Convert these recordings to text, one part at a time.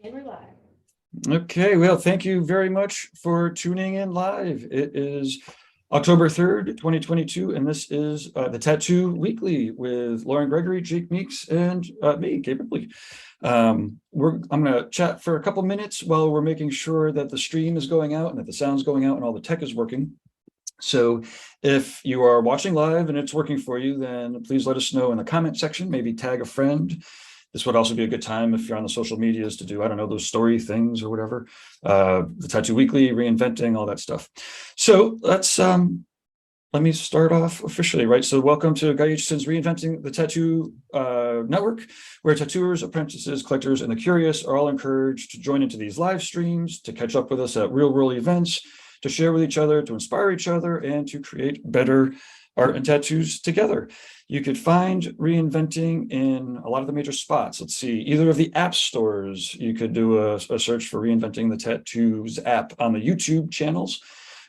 And we're live. Okay, well, thank you very much for tuning in live. It is October 3rd, 2022, and this is the Tattoo Weekly with Lauren Gregory, Jake Meeks, and me, Gabe Ripley. I'm going to chat for a couple minutes while we're making sure that the stream is going out and that the sound's going out and all the tech is working. So if you are watching live and it's working for you, then please let us know in the comment section, maybe tag a friend. This would also be a good time if you're on the social medias to do, I don't know, those story things or whatever. The Tattoo Weekly, reinventing, all that stuff. So let me start off officially, right? So welcome to Guy Aitchison's Reinventing the Tattoo Network, where tattooers, apprentices, collectors, and the curious are all encouraged to join into these live streams, to catch up with us at real-world events, to share with each other, to inspire each other, and to create better art and tattoos together. You could find Reinventing in a lot of the major spots. Let's see, either of the app stores. You could do a search for Reinventing the Tattoos app on the YouTube channels,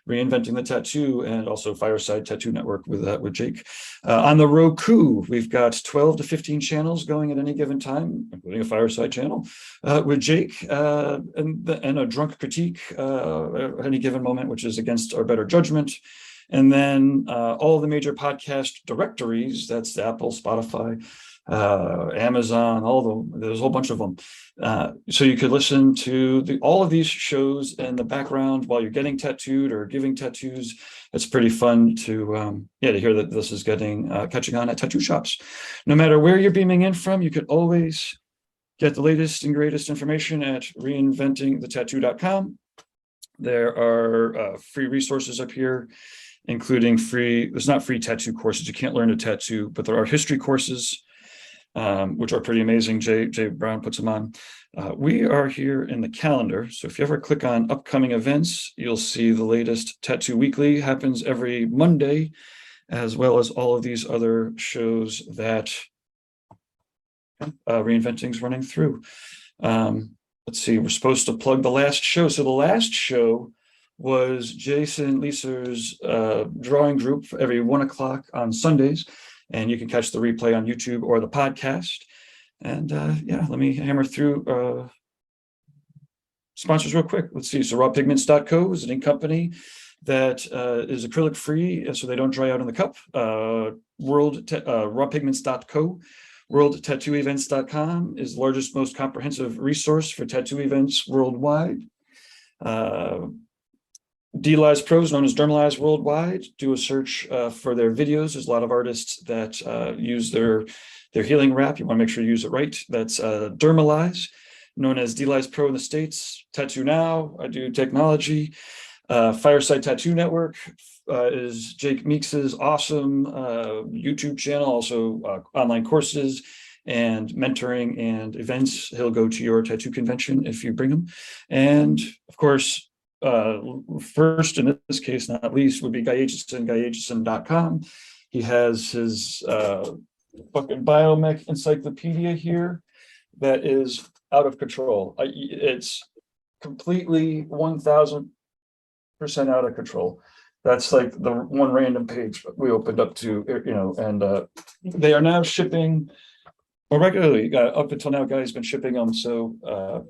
Reinventing the Tattoo, and also Fireside Tattoo Network with Jake. On the Roku, we've got 12 to 15 channels going at any given time, including a Fireside channel with Jake, and a drunk critique at any given moment, which is against our better judgment. And then all the major podcast directories, that's Apple, Spotify, Amazon, there's a whole bunch of them. So you could listen to all of these shows in the background while you're getting tattooed or giving tattoos. It's pretty fun to hear that this is catching on at tattoo shops. No matter where you're beaming in from, you could always get the latest and greatest information at reinventingthetattoo.com. There are free resources up here, including there's not free tattoo courses. You can't learn to tattoo, but there are history courses, which are pretty amazing. Jay Brown puts them on. We are here in the calendar. So if you ever click on upcoming events, you'll see the latest Tattoo Weekly happens every Monday, as well as all of these other shows that Reinventing's running through. Let's see, we're supposed to plug the last show. So the last show was Jason Leeser's drawing group for every 1 o'clock on Sundays. And you can catch the replay on YouTube or the podcast. And let me hammer through sponsors real quick. Let's see. So rawpigments.co is an ink company that is acrylic free, so they don't dry out in the cup. Rawpigments.co. WorldTattooEvents.com is the largest, most comprehensive resource for tattoo events worldwide. DLize Pros, known as Dermalize Worldwide, do a search for their videos. There's a lot of artists that use their healing wrap. You want to make sure you use it right. That's Dermalize, known as DLize Pro in the States. TattooNow, I do technology. Fireside Tattoo Network is Jake Meeks's awesome YouTube channel, also online courses and mentoring and events. He'll go to your tattoo convention if you bring him. And of course, first in this case, not least, would be Guy Aitchison, guyaitchison.com. He has his fucking biomech encyclopedia here that is out of control. It's completely 1000% out of control. That's like the one random page we opened up to, and they are now shipping, well, regularly, up until now, Guy's been shipping them. So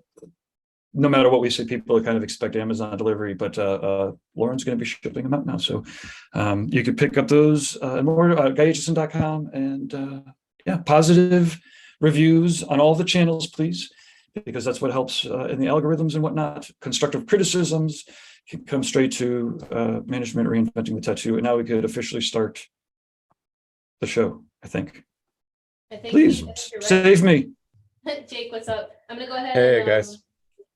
no matter what we say, people kind of expect Amazon delivery, but Lauren's going to be shipping them out now. So you can pick up those and more at guyaitchison.com. And positive reviews on all the channels, please, because that's what helps in the algorithms and whatnot. Constructive criticisms can come straight to management Reinventing the Tattoo. And now we could officially start the show, I think. Please save me. Jake, what's up? I'm going to go ahead. Hey, guys.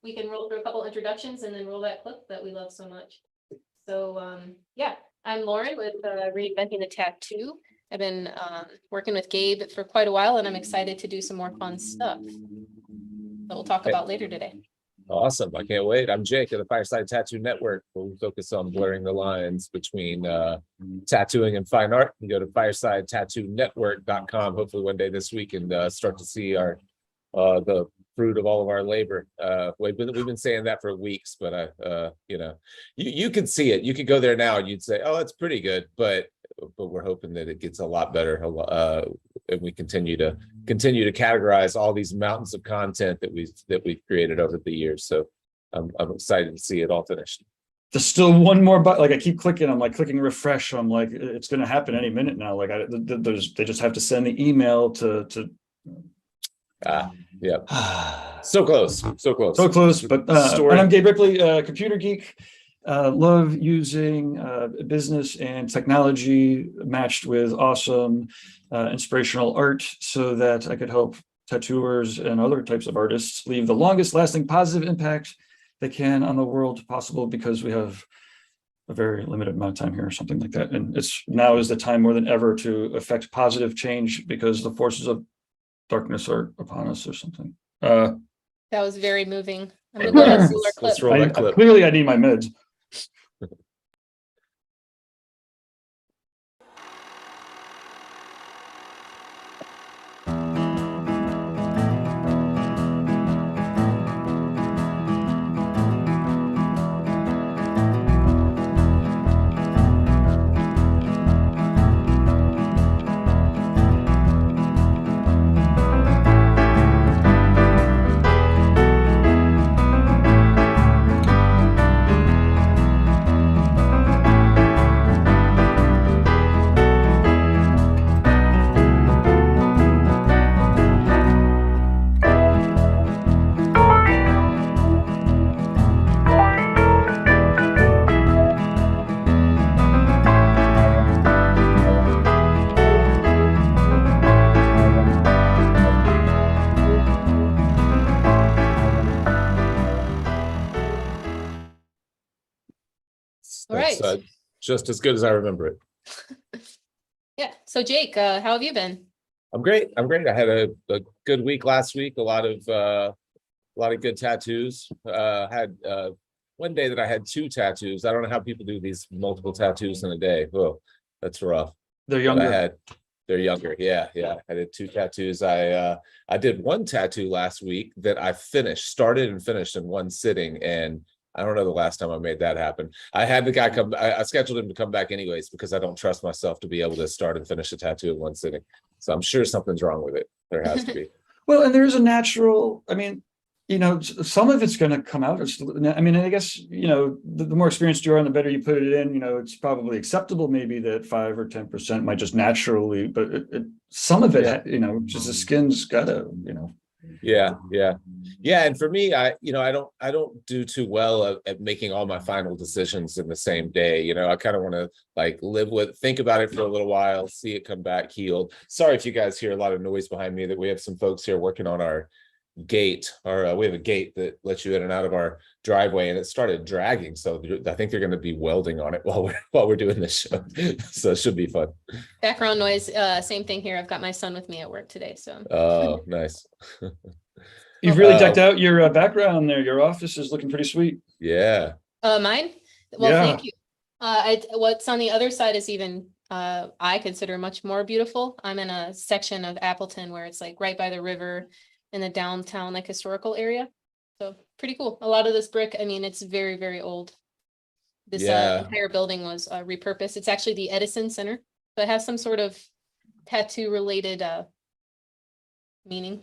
We can roll through a couple introductions and then roll that clip that we love so much. So I'm Lauren with Reinventing the Tattoo. I've been working with Gabe for quite a while, and I'm excited to do some more fun stuff that we'll talk about later today. Awesome. I can't wait. I'm Jake of the Fireside Tattoo Network. We'll focus on blurring the lines between tattooing and fine art. You go to firesidetattoo.network.com hopefully one day this week and start to see the fruit of all of our labor. We've been saying that for weeks, but you can see it. You could go there now and you'd say, oh, it's pretty good, but we're hoping that it gets a lot better we continue to categorize all these mountains of content that we've created over the years. So I'm excited to see it all finished. There's still one more button. Like I keep clicking, I'm like clicking refresh. I'm like, it's going to happen any minute now. Like they just have to send the email to. Yeah. So close. So close. But and I'm Gabe Ripley, computer geek. Love using business and technology matched with awesome inspirational art so that I could help tattooers and other types of artists leave the longest lasting positive impact they can on the world possible, because we have a very limited amount of time here or something like that. And now is the time more than ever to affect positive change, because the forces of darkness are upon us or something. That was very moving. I'm gonna go ahead and roll our clip. Let's roll that clip. Clearly I need my meds. All right. Just as good as I remember it. Yeah. So Jake, how have you been? I'm great. I had a good week last week. A lot of good tattoos. Had one day that I had 2 tattoos. I don't know how people do these multiple tattoos in a day. Oh, that's rough. They're younger. They're younger. Yeah. I did 2 tattoos. I did 1 tattoo last week that I started and finished in one sitting, and I don't know the last time I made that happen. I had the guy come. I scheduled him to come back anyways, because I don't trust myself to be able to start and finish a tattoo in one sitting. So I'm sure something's wrong with it. There has to be. Well, and there's a natural, I mean, some of it's going to come out. I mean, I guess, the more experienced you are and the better you put it in, it's probably acceptable maybe that 5 or 10% might just naturally, but some of it, just the skin's gotta, Yeah. And for me, I don't do too well at making all my final decisions in the same day. I kind of want to think about it for a little while, see it come back healed. Sorry if you guys hear a lot of noise behind me. That we have some folks here working on our gate. We have a gate that lets you in and out of our driveway, and it started dragging. So I think they're going to be welding on it while we're doing this show. So it should be fun. Background noise, same thing here. I've got my son with me at work today. So oh, nice. You've really decked out your background there. Your office is looking pretty sweet. Yeah. Mine? Well, Yeah. thank you. What's on the other side is even I consider much more beautiful. I'm in a section of Appleton where it's like right by the river in the downtown historical area. So pretty cool. A lot of this brick, I mean, it's very, very old. This entire building was repurposed. It's actually the Edison Center. So it has some sort of tattoo related meaning,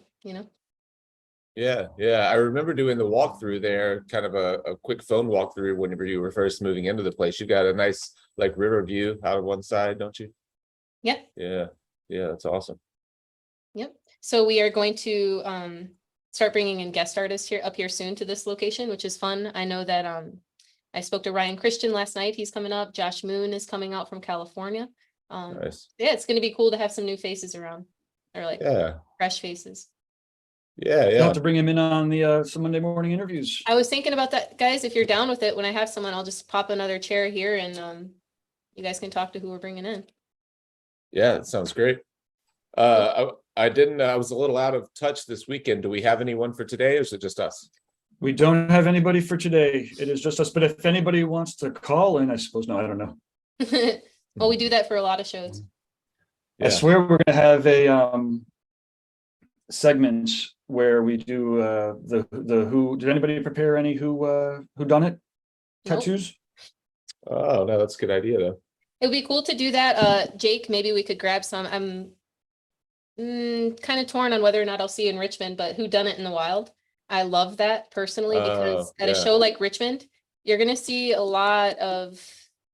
Yeah. I remember doing the walkthrough there, kind of a quick phone walkthrough whenever you were first moving into the place. You got a nice river view out of one side, don't you? Yeah. Yeah, that's awesome. Yep. So we are going to start bringing in guest artists up here soon to this location, which is fun. I know that I spoke to Ryan Christian last night. He's coming up. Josh Moon is coming out from California. Nice. Yeah, it's going to be cool to have some new faces around, or fresh faces. Yeah. You'll have to bring him in on the some Monday morning interviews. I was thinking about that, guys. If you're down with it, when I have someone, I'll just pop another chair here and you guys can talk to who we're bringing in. Yeah, that sounds great. I was a little out of touch this weekend. Do we have anyone for today, or is it just us? We don't have anybody for today. It is just us. But if anybody wants to call in, I suppose, no, I don't know. Well, we do that for a lot of shows. I swear we're going to have a segment where we do the who. Did anybody prepare any who done it tattoos? Oh no, that's a good idea though. It'd be cool to do that. Jake, maybe we could grab some. Kind of torn on whether or not I'll see you in Richmond, but Who Done It in the Wild. I love that personally because at a yeah. show like Richmond, you're gonna see a lot of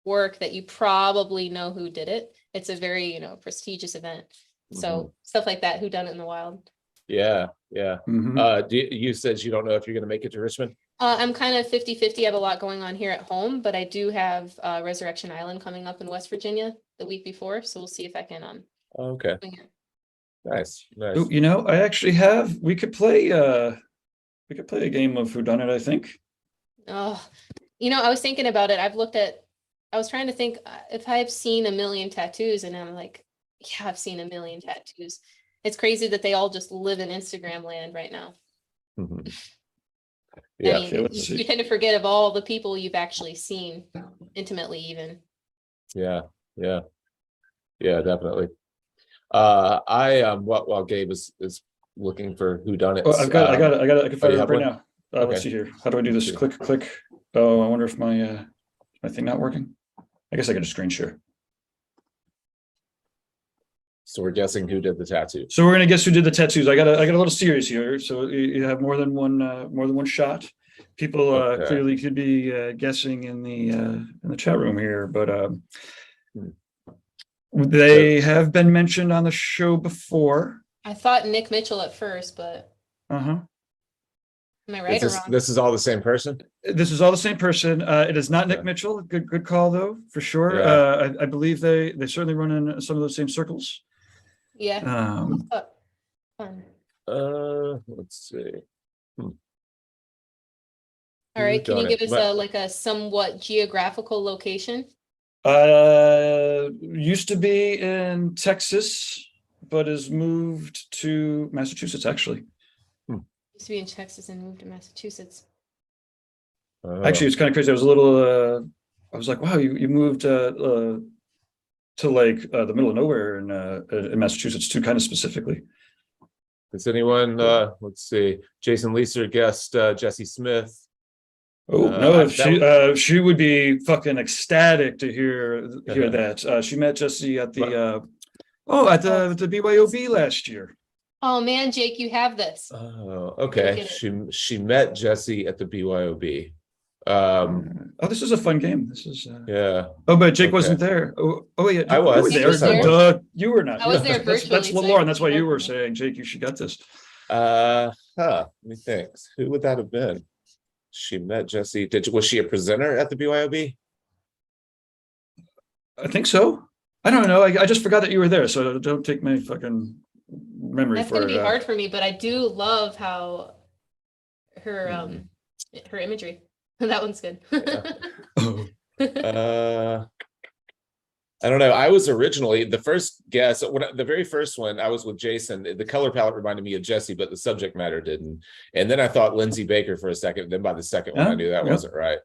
work that you probably know who did it. It's a very, prestigious event. So stuff like that, Who Done It in the Wild. Yeah, yeah. Mhm. You said you don't know if you're gonna make it to Richmond? I'm kind of 50-50. I have a lot going on here at home, but I do have Resurrection Island coming up in West Virginia the week before, so we'll see if I can Okay, swing it. nice, nice. Oh, I actually have, we could play a game of whodunit, I think. Oh, I was thinking about it. I was trying to think if I've seen a million tattoos, and I'm like, yeah, I've seen a million tattoos. It's crazy that they all just live in Instagram land right now. Mhm. I Yeah, mean, Okay, let's you see. tend to forget of all the people you've actually seen intimately, even. yeah, yeah, yeah, definitely. While Gabe is looking for Oh, whodunits, I can fire you it have up right one? now. Okay. Let's see here. How do I do this? See. Click. Oh, I wonder if my thing not working. I guess I could just screen share. So we're guessing who did the tattoo. So we're gonna guess who did the tattoos. I got a little series here, so you have more than one shot. People Okay. clearly could be guessing in the chat room here, but they have been mentioned on the show before. I thought Nick Mitchell at first, but Uh-huh. am I right or wrong? This is all the same person? This is all the same person. It is not Nick Okay. Mitchell. Good call though, for sure. Yeah. I believe they certainly run in some of those same circles. Yeah. Fun. Let's see. All right, can you give us But- like a somewhat geographical location? Used to be in Texas, but has moved to Massachusetts, actually. Used to be in Texas and moved to Massachusetts. Actually, it's kind of crazy. I was a little, I was like, wow, you moved to like the middle of nowhere in Massachusetts too, kind of specifically. Does anyone, let's see, Jason Leeser guessed Jesse Smith. Oh no, she would be fucking ecstatic to hear that. She met Jesse at the the BYOB last year. Oh man, Jake, you have this. Oh, okay. She met Jesse at the BYOB. Oh, this is a fun game. This is yeah. Oh, but Jake wasn't there. Oh yeah, I was. You were there. Duh, you were not. I was there That's virtually, so Lauren. That's I why you don't were know. saying, Jake, you should get this. Let me think. Who would that have been? She met Jesse. Was she a presenter at the BYOB? I think so. I don't know. I just forgot that you were there, so don't take my fucking memory That's for gonna it. be hard for me, but I do love how her her imagery. That one's good. I don't know. I was originally the first guess. The very first one, I was with Jason. The color palette reminded me of Jesse, but the subject matter didn't. And then I thought Lindsay Baker for a second. Then by the second one, I knew that wasn't right.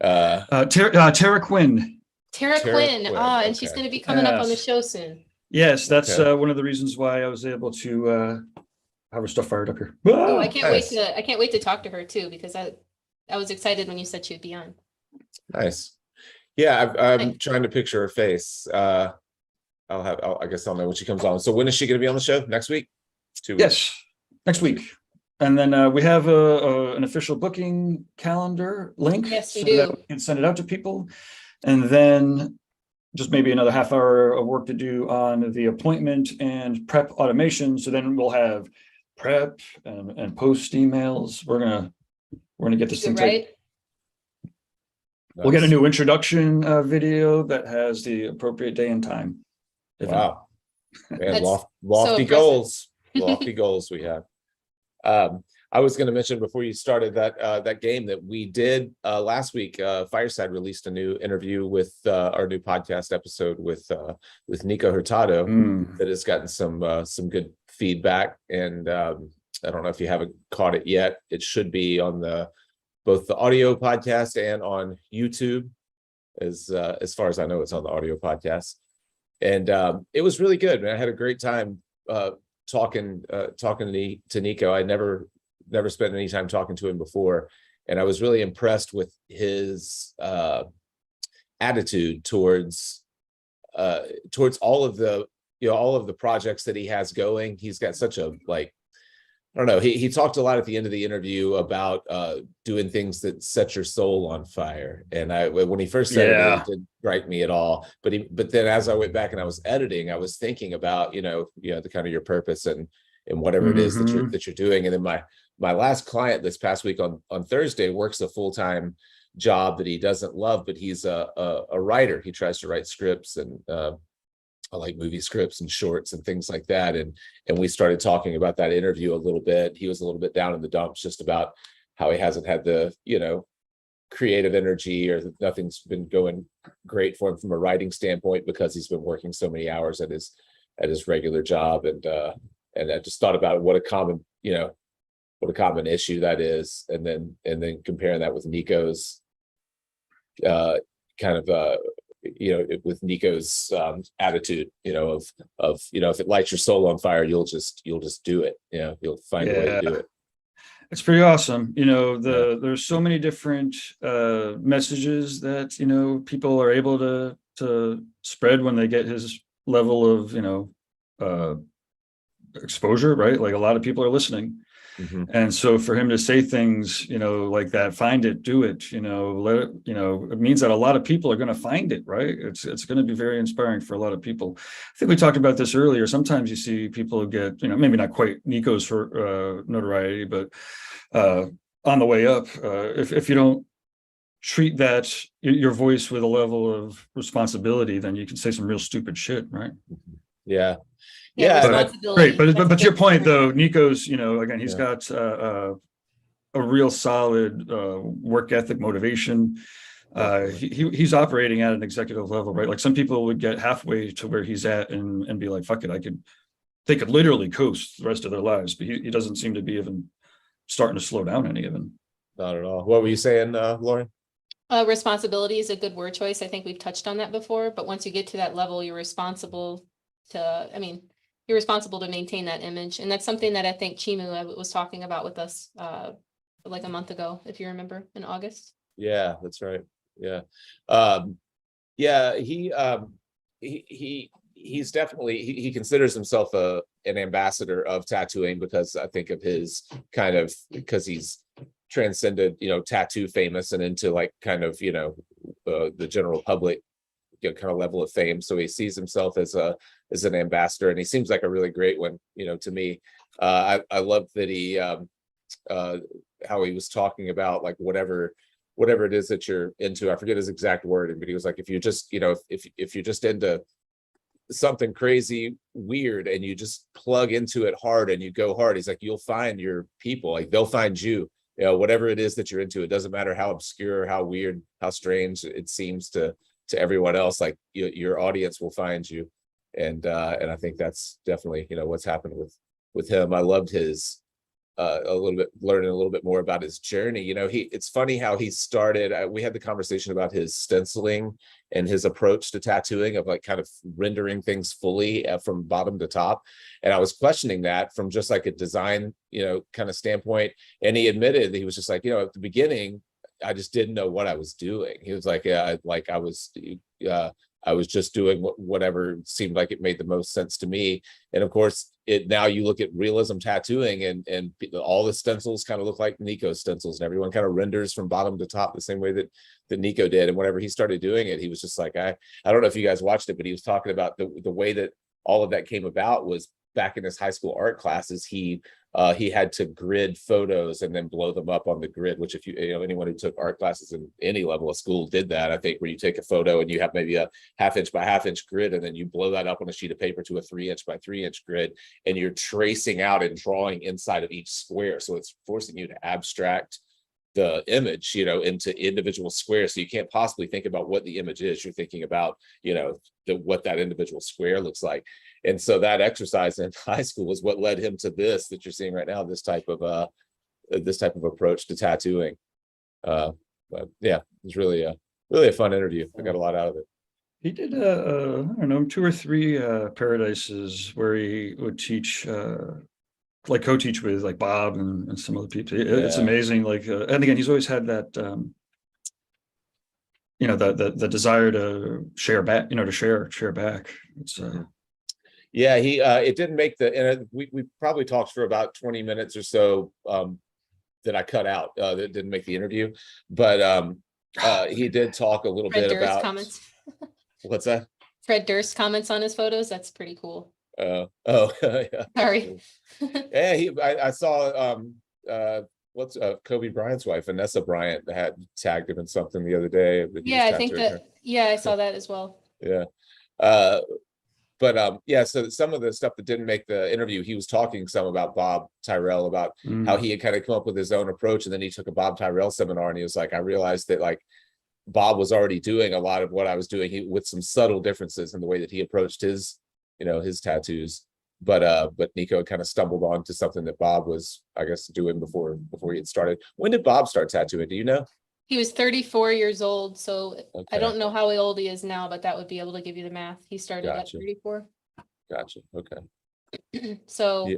Tara Quinn. Tara Quinn. And okay. she's going to be coming up on the show soon. Yes, that's one of the reasons why I was able to have her stuff fired up here. Oh, I can't wait to wait to talk to her too, because I was excited when you said she'd be on. Nice. Yeah, I'm trying to picture her face. I guess I'll know when she comes on. So when is she going to be on the show? Next week? 2 weeks. Yes, next week. And then we have an official booking calendar link. Yes, we so do. that we can send it out to people. And then just maybe another half hour of work to do on the appointment and prep automation. So then we'll have prep and post emails. We're gonna get this thing right. We'll get a new introduction video that has the appropriate day and time. Wow. Man, lofty impressive. goals. Lofty goals we have. I was going to mention before you started that game that we did last week. Fireside released a new interview with our new podcast episode with Nico Hurtado that has gotten some good feedback. And I don't know if you haven't caught it yet. It should be on both the audio podcast and on YouTube. As far as I know, it's on the audio podcast. And it was really good. Man, I had a great time talking to Nico. I never spent any time talking to him before, and I was really impressed with his attitude towards all of the you know, all of the projects that he has going. He's got such a, like, I don't know, he talked a lot at the end of the interview about doing things that set your soul on fire. And when he first said it, it didn't strike me at all. But then as I went back and I was editing, I was thinking about, you know, the kind of your purpose and whatever it is that you're doing. And then my last client this past week on Thursday works a full-time job that he doesn't love, but he's a writer. He tries to write scripts and like movie scripts and shorts and things like that. And we started talking about that interview a little bit. He was a little bit down in the dumps just about how he hasn't had the, you know, creative energy, or that nothing's been going great for him from a writing standpoint because he's been working so many hours at his regular job. And I just thought about what a common, you know, what a common issue that is. And then comparing that with Nico's kind of you know, with Nico's attitude, you know, of you know, if it lights your soul on fire, you'll just do it. You know, you'll find a way to do it. It's pretty awesome. You know, there's so many different messages that, you know, people are able to spread when they get his level of, you know, exposure, right? Like a lot of people are listening. And so for him to say things, you know, like that, find it, do it, you know, let it, you know, it means that a lot of people are going to find it, right? It's going to be very inspiring for a lot of people. I think we talked about this earlier. Sometimes you see people get, you know, maybe not quite Nico's for notoriety, but on the way up, if you don't treat that your voice with a level of responsibility, then you can say some real stupid shit, right? Yeah. Yeah, Great, but to your point though, Nico's, you know, again, he's got a real solid work ethic, motivation. He's operating at an executive level, right? Like some people would get halfway to where he's at and be like, fuck it, they could literally coast the rest of their lives, but he doesn't seem to be even starting to slow down any of them. Not at all. What were you saying, Lauren? Responsibility is a good word choice. I think we've touched on that before, but once you get to that level, you're responsible to, you're responsible to maintain that image. And that's something that I think Chimu was talking about with us like a month ago, if you remember, in August. Yeah, that's right. Yeah. He's definitely, he considers himself an ambassador of tattooing because I think of his kind of, because he's transcended, you know, tattoo famous and into like kind of, you know, the general public, you know, kind of level of fame. So he sees himself as an ambassador, and he seems like a really great one, you know, to me. I love that he how he was talking about like whatever it is that you're into. I forget his exact wording, but he was like, if you just, you know, if you're just into something crazy weird and you just plug into it hard and you go hard, he's like, you'll find your people, like they'll find you. You know, whatever it is that you're into, it doesn't matter how obscure, how weird, how strange it seems to everyone else, like your audience will find you. And I think that's definitely, you know, what's happened with him. I loved his learning a little bit more about his journey. You know, it's funny how he started. We had the conversation about his stenciling and his approach to tattooing of like kind of rendering things fully from bottom to top. And I was questioning that from just like a design, you know, kind of standpoint. And he admitted that he was just like, you know, at the beginning, I just didn't know what I was doing. He was like, yeah, like I was just doing whatever seemed like it made the most sense to me. And of course, now you look at realism tattooing and all the stencils kind of look like Nico's stencils, and everyone kind of renders from bottom to top the same way that Nico did. And whenever he started doing it, he was just like, I don't know if you guys watched it, but he was talking about the way that all of that came about was back in his high school art classes. He had to grid photos and then blow them up on the grid, which if you know, anyone who took art classes in any level of school did that, I think, where you take a photo and you have maybe a 1/2 inch by 1/2 inch grid, and then you blow that up on a sheet of paper to a 3 inch by 3 inch grid, and you're tracing out and drawing inside of each square. So it's forcing you to abstract the image, you know, into individual squares. So you can't possibly think about what the image is. You're thinking about, you know, what that individual square looks like. And so that exercise in high school is what led him to this that you're seeing right now, this type of approach to tattooing. But yeah, it was really a fun interview. I got a lot out of it. He did I don't know, 2 or 3 paradises where he would teach like co-teach with like Bob and some other people. It's amazing. Like and again, he's always had that you know, the desire to share back, you know, to share back. It's Yeah, he it didn't make the, and we probably talked for about 20 minutes or so that I cut out that didn't make the interview, but he did talk a little Fred bit Durst about comments. what's that? Fred Durst comments on his photos. That's pretty cool. Oh, yeah. Sorry. Yeah, I saw what's Kobe Bryant's wife, Vanessa Bryant, had tagged him in something the other day. That he was Yeah, I think tattooing her. that, yeah, I saw that as well. Yeah. But yeah, so some of the stuff that didn't make the interview, he was talking some about Bob Tyrrell, about how he had kind of come up with his own approach, and then he took a Bob Tyrrell seminar, and he was like, I realized that like Bob was already doing a lot of what I was doing, with some subtle differences in the way that he approached his, his tattoos. But Nico kind of stumbled onto something that Bob was, I guess, doing before he had started. When did Bob start tattooing? Do you know? He was 34 years old, so Okay. I don't know how old he is now, but that would be able to give you the math. He started at Gotcha. 34. Gotcha. Okay. So Yeah.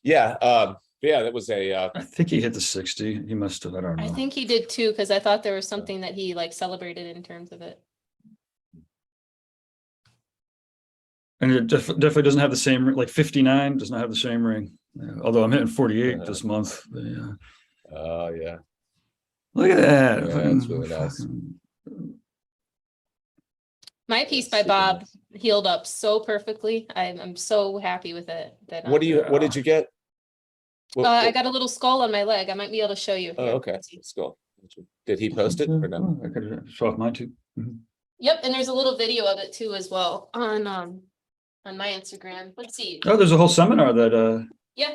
yeah. Yeah, that was a I think he hit the 60. He must have, I don't know. I think he did too, because I thought there was something that he like celebrated in terms of it. And it definitely doesn't have the same, like 59 does not have the same ring. Although I'm hitting 48 this month. Yeah. oh yeah. Look at that. Yeah, that's really nice. My piece That's by super Bob nice. healed up so perfectly. I'm so happy with it. That What did you get? I got a little skull on my leg. I might be able to show you. Oh, Here, okay. let's see. Let's go. Did he post it or no? I could show off mine too. Yep, and there's a little video of it too as well on my Instagram. Let's see. Oh, there's a whole seminar that Yeah.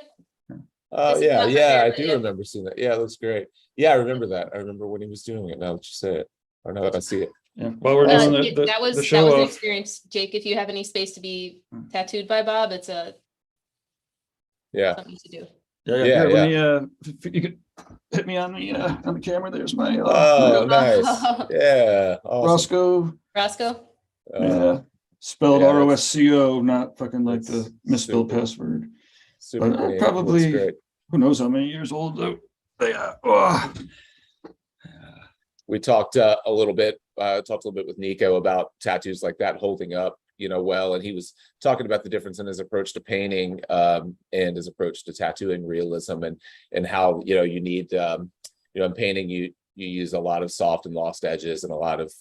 Oh This is yeah, not yeah, fair, I but do yeah. remember seeing that. Yeah, it looks great. Yeah, I remember that. I remember when he was doing it. Now that you say it, or now that I see it. yeah. While we're doing That was the that show was an off. experience, Jake. If you have any space to be tattooed by Bob, it's Yeah. something to do. Yeah, Yeah, here, yeah. let me if you could hit me on the camera. There's my Oh, nice. Yeah. Awesome. Roscoe. Roscoe. Yeah. Spelled yeah, that's- ROSCO, not fucking like the that's misspelled super. password. Super But clean. probably Looks great. who knows how many years old though. Yeah. Oh. We talked a little bit with Nico about tattoos like that holding up, well, and he was talking about the difference in his approach to painting and his approach to tattooing realism, and how you need in painting you use a lot of soft and lost edges and a lot of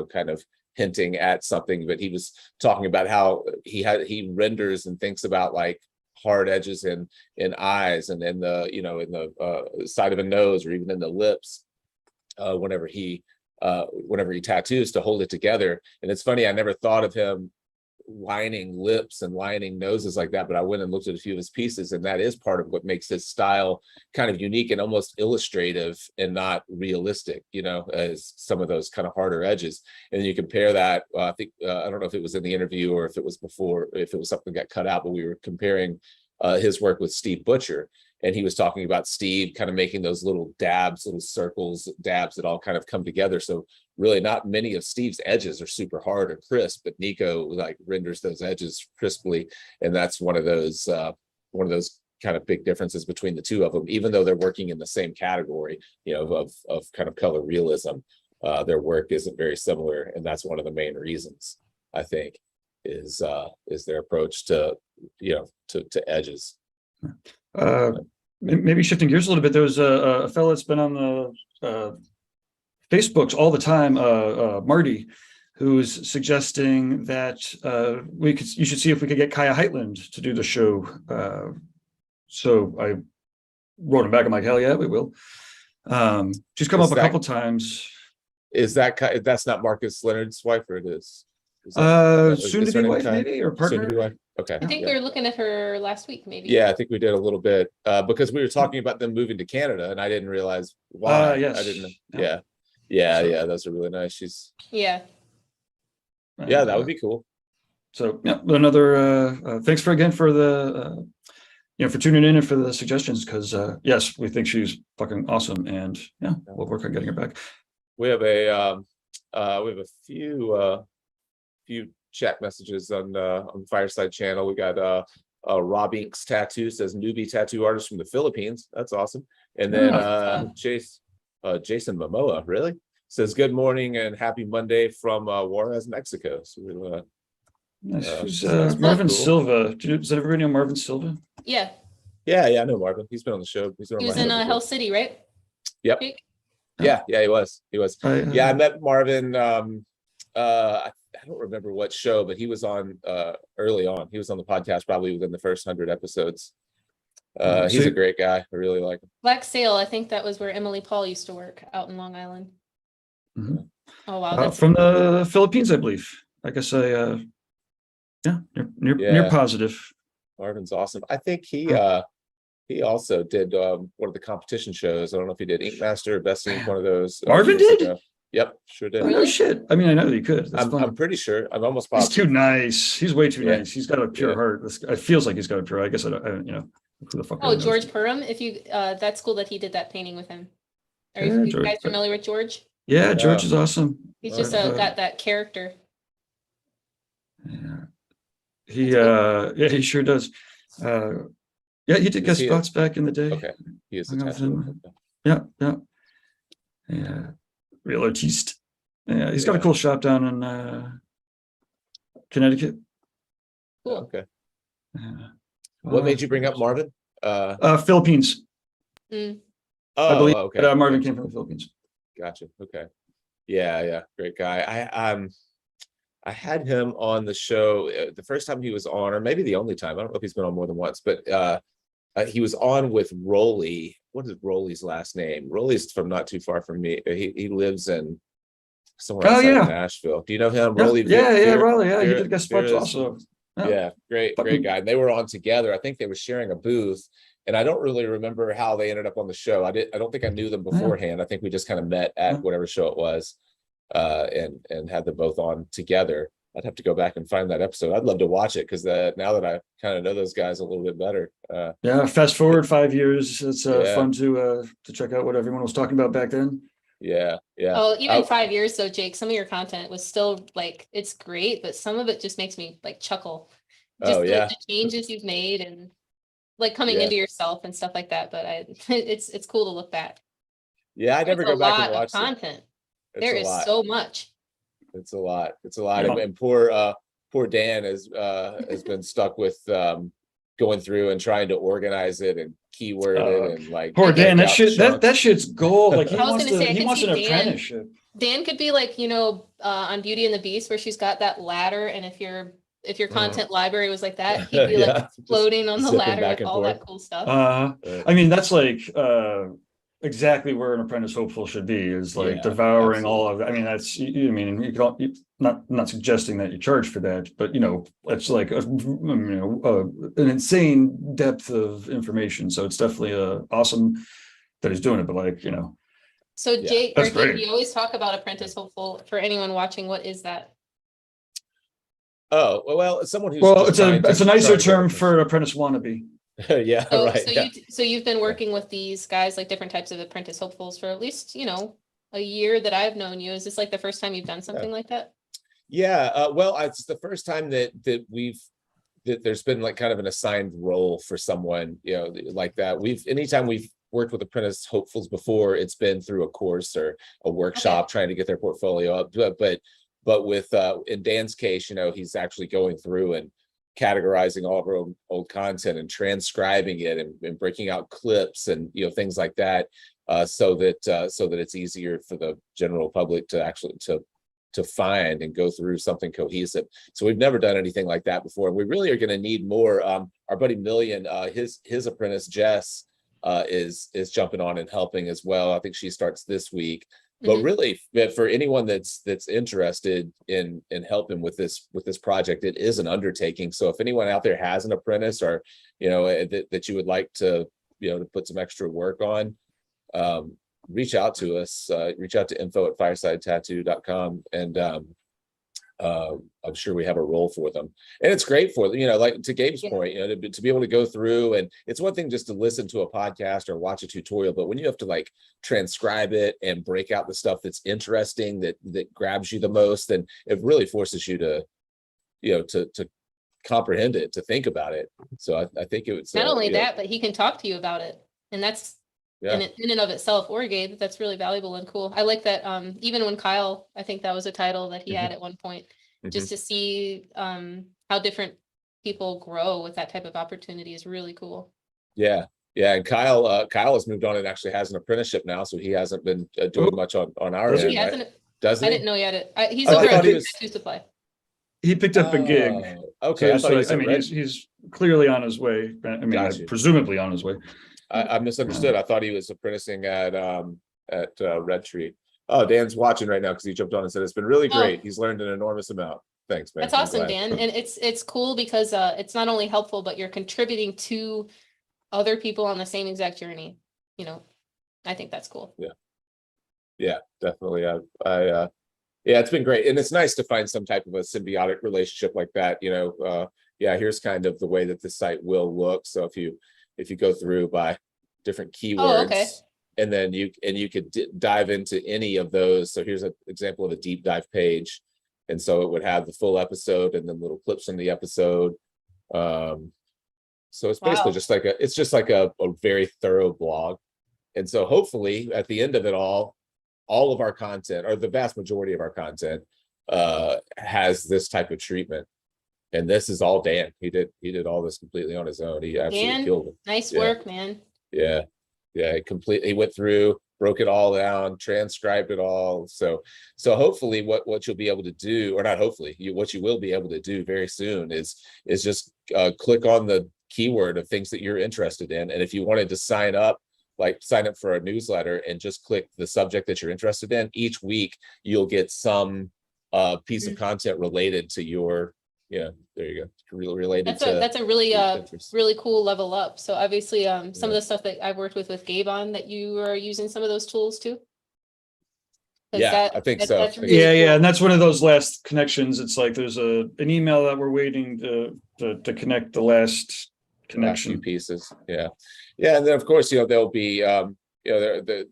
kind of hinting at something, but he was talking about how he renders and thinks about like hard edges in eyes and in the in the side of a nose or even in the lips whenever he tattoos to hold it together. And it's funny, I never thought of him lining lips and lining noses like that, but I went and looked at a few of his pieces, and that is part of what makes his style kind of unique and almost illustrative and not realistic, as some of those kind of harder edges. And you compare that, I think I don't know if it was in the interview or if it was before, if it was something that got cut out, but we were comparing his work with Steve Butcher. And he was talking about Steve kind of making those little dabs, little circles, dabs that all kind of come together. So really not many of Steve's edges are super hard or crisp, but Nico like renders those edges crisply. And that's one of those kind of big differences between the two of them, even though they're working in the same category, of kind of color realism. Their work isn't very similar. And that's one of the main reasons, I think, is their approach to edges. Maybe shifting gears a little bit, there was a fellow that's been on the Facebooks all the time, Marty, who's suggesting that you should see if we could get Kaya Heitland to do the show. So I wrote him back. I'm like, hell yeah, we will. She's come up a couple times. That's not Marcus Leonard's wife, or it is? Soon to be wife, maybe, or partner. Soon to be wife. Okay. I think we were looking at her last week, maybe. Yeah, I think we did a little bit because we were talking about them moving to Canada, and I didn't realize why. Yes. I didn't. Yeah. Yeah. Those are really nice. Yeah. That would be cool. So yeah, another thanks again for the for tuning in and for the suggestions, because yes, we think she's fucking awesome, and yeah, we'll work on getting her back. We have a few chat messages on the Fireside channel. We got Rob Inks Tattoo says newbie tattoo artist from the Philippines. That's awesome. And then Jason Momoa, really? says good morning and happy Monday from Juarez, Mexico. So we'll, Nice. Who's that's Marvin cool. Silva? Does everybody know Marvin Silva? Yeah, yeah, I know Marvin. He's been on the show. He's been he on was my in show before. Hell City, right? Yep. Jake? Yeah, he was. Yeah, I met Marvin. I don't remember what show, but he was on early on. He was on the podcast probably within the first 100 episodes. He's a great guy. I really like him. Black Sail, I think that was where Emily Paul used to work out in Long Island. Mhm. Oh wow, that's From the Philippines, I believe. I guess near positive. Marvin's awesome. I think he also did one of the competition shows. I don't know if he did Ink Master, Best Ink, one of those. Marvin years did? ago. Yep, sure did. Oh, no shit. I mean, I know that he could. That's fun. I'm pretty sure. I'm almost He's positive. too nice. He's way too Yeah. nice. He's got a pure Yeah. heart. It feels like he's got a pure. I guess I don't. Who the fuck? Oh, really knows? George Purim. If you that's cool that he did that painting with him. Are Yeah, you George. guys familiar with George? Yeah, George is awesome. He's just got that character. Yeah. He sure does. Yeah, he did guest spots back in the day. Okay, he is a Hung out with tattoo. him. Yeah. Real artiste. Yeah, he's got a cool shop down in Connecticut. Cool. Okay. Yeah. What made you bring up Marvin? Philippines. Mm. I believe okay. Marvin came from the Philippines. Gotcha. Okay. Yeah. Great guy. I had him on the show the first time he was on, or maybe the only time. I don't know if he's been on more than once, but he was on with Rolly. What is Rolly's last name? Rolly's from not too far from me. He lives in somewhere outside of Nashville. Do you know him? Yeah, Rolly? Rolly. Yeah, he did guest spots also. Yeah, great guy. And they were on together. I think they were sharing a booth. And I don't really remember how they ended up on the show. I don't think I knew them beforehand. I think we just kind of met at whatever show it was, and had them both on together. I'd have to go back and find that episode. I'd love to watch it because now that I kind of know those guys a little bit better. Fast forward 5 years. It's fun to check out what everyone was talking about back then. Yeah. Oh, even 5 years though, Jake, some of your content was still like, it's great, but some of it just makes me like chuckle. Just the changes you've made and like coming into yourself and stuff like that. But it's cool to look back. Yeah, I never go back and watch content. There is so much. It's a lot. And poor Dan has been stuck with going through and trying to organize it and keyword it and like poor Dan. That shit's gold. Like he wants an apprenticeship. Dan could be like, on Beauty and the Beast where she's got that ladder, and if your content library was like that, he'd be like floating on the ladder with all that cool stuff. I mean, that's like exactly where an apprentice hopeful should be, is like devouring all of that. I mean, that's, you not suggesting that you charge for that, but it's like an insane depth of information. So it's definitely awesome that he's doing it, but So Jake, you always talk about apprentice hopeful. For anyone watching, what is that? Oh, well, someone who's it's a nicer term for apprentice wannabe. Yeah, right. So you've been working with these guys, like different types of apprentice hopefuls, for at least a year that I've known you. Is this like the first time you've done something like that? Yeah, well, it's the first time that there's been like kind of an assigned role for someone, like that. Anytime we've worked with apprentice hopefuls before, it's been through a course or a workshop trying to get their portfolio up. But with in Dan's case, he's actually going through and categorizing all of our old content and transcribing it and breaking out clips and things like that, so that it's easier for the general public to actually to find and go through something cohesive. So we've never done anything like that before. We really are going to need more. Our buddy Million, his apprentice Jess is jumping on and helping as well. I think she starts this week. But really, for anyone that's interested in helping with this project, it is an undertaking. So if anyone out there has an apprentice, or that you would like to to put some extra work on, reach out to us. Reach out to info@firesidetattoo.com, and I'm sure we have a role for them. And it's great for them, like to Gabe's point, to be able to go through, and it's one thing just to listen to a podcast or watch a tutorial, but when you have to like transcribe it and break out the stuff that's interesting, that grabs you the most, then it really forces you to to comprehend it, to think about it. So I think it was not only that, but he can talk to you about it, and that's Yeah. in and of itself, or Gabe, that's really valuable and cool. I like that, even when Kyle, I think that was a title that he had at one point, just to see how different people grow with that type of opportunity is really cool. Yeah. And Kyle has moved on and actually has an apprenticeship now, so he hasn't been doing much on our Does end. He Right? hasn't, Doesn't I he? didn't know he had it. He's Oh, I over thought at he was- Tattoo Supply. He picked up a gig. Oh, okay. I thought he was I at mean, Red. he's clearly on his way. I mean, Got you. presumably on his way. I misunderstood. I thought he was apprenticing at Red Tree. Oh, Dan's watching right now because he jumped on and said it's been really great. He's learned an enormous amount. Thanks, man. That's I'm awesome, glad. Dan. And it's cool because it's not only helpful, but you're contributing to other people on the same exact journey. You know, I think that's cool. Yeah, definitely. Yeah, it's been great. And it's nice to find some type of a symbiotic relationship like that. Yeah, here's kind of the way that the site will look. So if you go through by different keywords, okay. and then you could dive into any of those. So here's an example of a deep dive page. And so it would have the full episode and then little clips from the episode. So it's basically just like a very thorough blog. And so hopefully at the end of it all of our content, or the vast majority of our content, has this type of treatment. And this is all Dan. He did all this completely on his own. He absolutely killed it. Nice work, man. Yeah. He went through, broke it all down, transcribed it all. So hopefully what you'll be able to do, or not hopefully, what you will be able to do very soon is just click on the keyword of things that you're interested in. And if you wanted to sign up for a newsletter and just click the subject that you're interested in, each week you'll get some piece of content related to your, there you go, related That's a really interests. really cool level up. So obviously some of the stuff that I've worked with Gabe on, that you are using some of those tools too. Yeah, I think so. That's really Yeah, cool. and that's one of those last connections. It's like there's an email that we're waiting to connect the last connection. Few pieces. Yeah. And then of course, there'll be the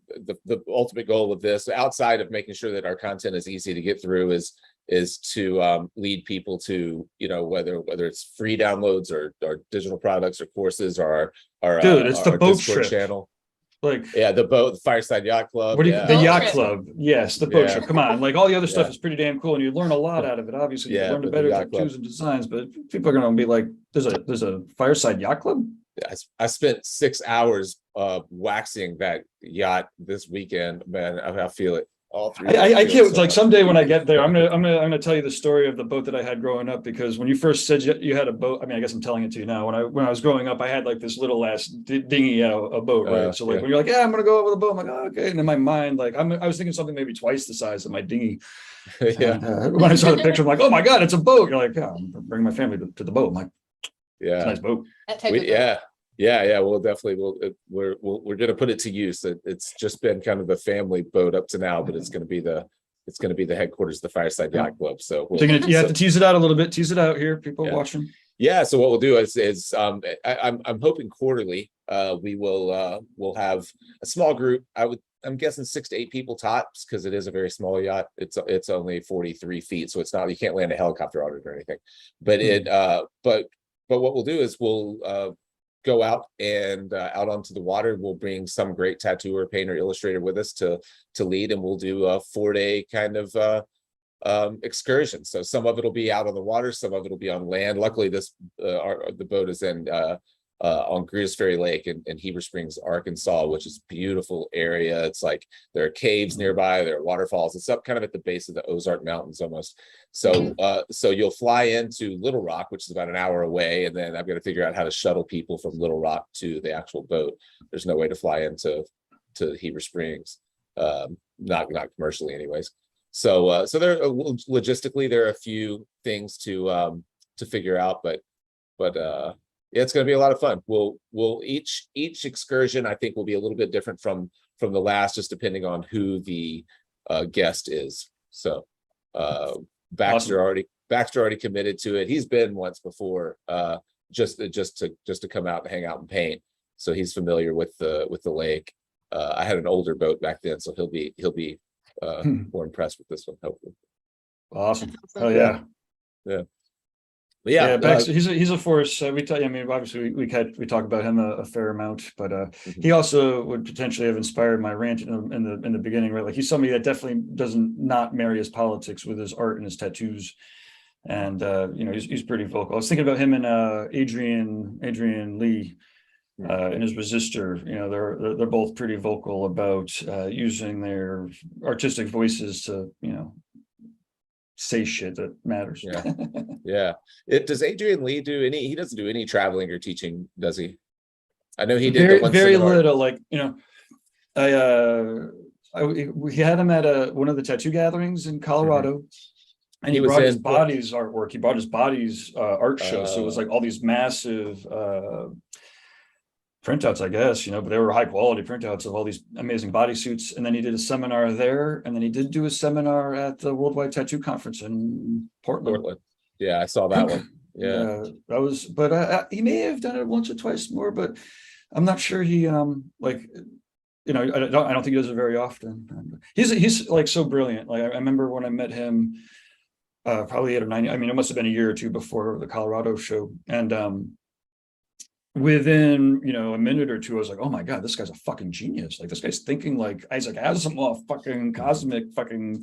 ultimate goal of this, outside of making sure that our content is easy to get through, is to lead people to, whether it's free downloads or digital products or courses or our Dude, it's the our boat Discord trip channel. Like, the Fireside Yacht Club. what do you, Yeah. the Boat yacht trip. club? Yes, the boat Yeah. trip. Come on, like all the other stuff Yeah. is pretty damn cool, and you learn a lot out of it. Obviously, you Yeah, learn the but the better yacht club. tattoos and designs. But people are gonna be like, "There's a Fireside Yacht Club." I spent 6 hours waxing that yacht this weekend, man. I feel it all through. I can't. Like someday when I get there, I'm gonna tell you the story of the boat that I had growing up, because when you first said you had a boat, I mean, I guess I'm telling it to you now. When I was growing up, I had like this little ass dinghy, a boat, right? So like when you're like, yeah, I'm gonna go over the boat, I'm like, oh, okay. And in my mind, like I was thinking something maybe twice the size of my dinghy. Yeah. And, when I saw the picture, I'm like, oh my god, it's a boat. You're like, yeah, I'm bringing my family to the boat. I'm like, it's a nice boat. That type of boat. Yeah. We'll definitely we're gonna put it to use. It's just been kind of the family boat up to now, but it's gonna be the headquarters of the Fireside Yacht Club. So You have to tease it out a little bit. Tease it out here, people watching. Yeah. So what we'll do is I'm hoping quarterly we'll have a small group. I'm guessing 6 to 8 people tops, because it is a very small yacht. It's only 43 feet, so it's not, you can't land a helicopter on it or anything. But but what we'll do is we'll go out and out onto the water. We'll bring some great tattooer, painter, illustrator with us to lead, and we'll do a 4-day kind of excursion. So some of it'll be out on the water, some of it'll be on land. Luckily, the boat is in on Greers Ferry Lake in Heber Springs, Arkansas, which is a beautiful area. It's like there are caves nearby, there are waterfalls. It's up kind of at the base of the Ozark Mountains almost. So so you'll fly into Little Rock, which is about an hour away, and then I've got to figure out how to shuttle people from Little Rock to the actual boat. There's no way to fly into Heber Springs, not commercially anyways. So there logistically there are a few things to figure out, but yeah, it's going to be a lot of fun. We'll each excursion, I think, will be a little bit different from the last, just depending on who the guest is. So Baxter already committed to it. He's been once before, just to come out and hang out and paint. So he's familiar with the lake. I had an older boat back then, so he'll be more impressed with this one, hopefully. Awesome. Awesome. Oh yeah. Yeah. But yeah, Bex, he's a force. We talk, I mean, obviously we talk about him a fair amount, but he also would potentially have inspired my rant in the beginning, right? Like he's somebody that definitely doesn't not marry his politics with his art and his tattoos. And you know, he's pretty vocal. I was thinking about him and Adrian Lee in his Resistor. You know, they're both pretty vocal about using their artistic voices to, you know, say shit that matters. Yeah. Yeah. Does Adrian Lee do any, he doesn't do any traveling or teaching, does he? I know he did very, the one very seminar. little, like, you know, we had him at one of the tattoo gatherings in Colorado. And he was brought his in- body's artwork. He brought his body's art show. So it was Oh. like all these massive printouts, I guess, you know, but they were high quality printouts of all these amazing bodysuits. And then he did a seminar there. And then he did do a seminar at the Worldwide Tattoo Conference in Portland. Yeah, I saw that one. Yeah. That was, but he may have done it once or twice more, but I'm not sure he, like, you know, I don't think he does it very often. He's like so brilliant. Like I remember when I met him, probably 8 or 9. I mean, it must have been a year or two before the Colorado show. And within, you know, a minute or two, I was like, oh my God, this guy's a fucking genius. Like this guy's thinking like Isaac Asimov, fucking cosmic, fucking,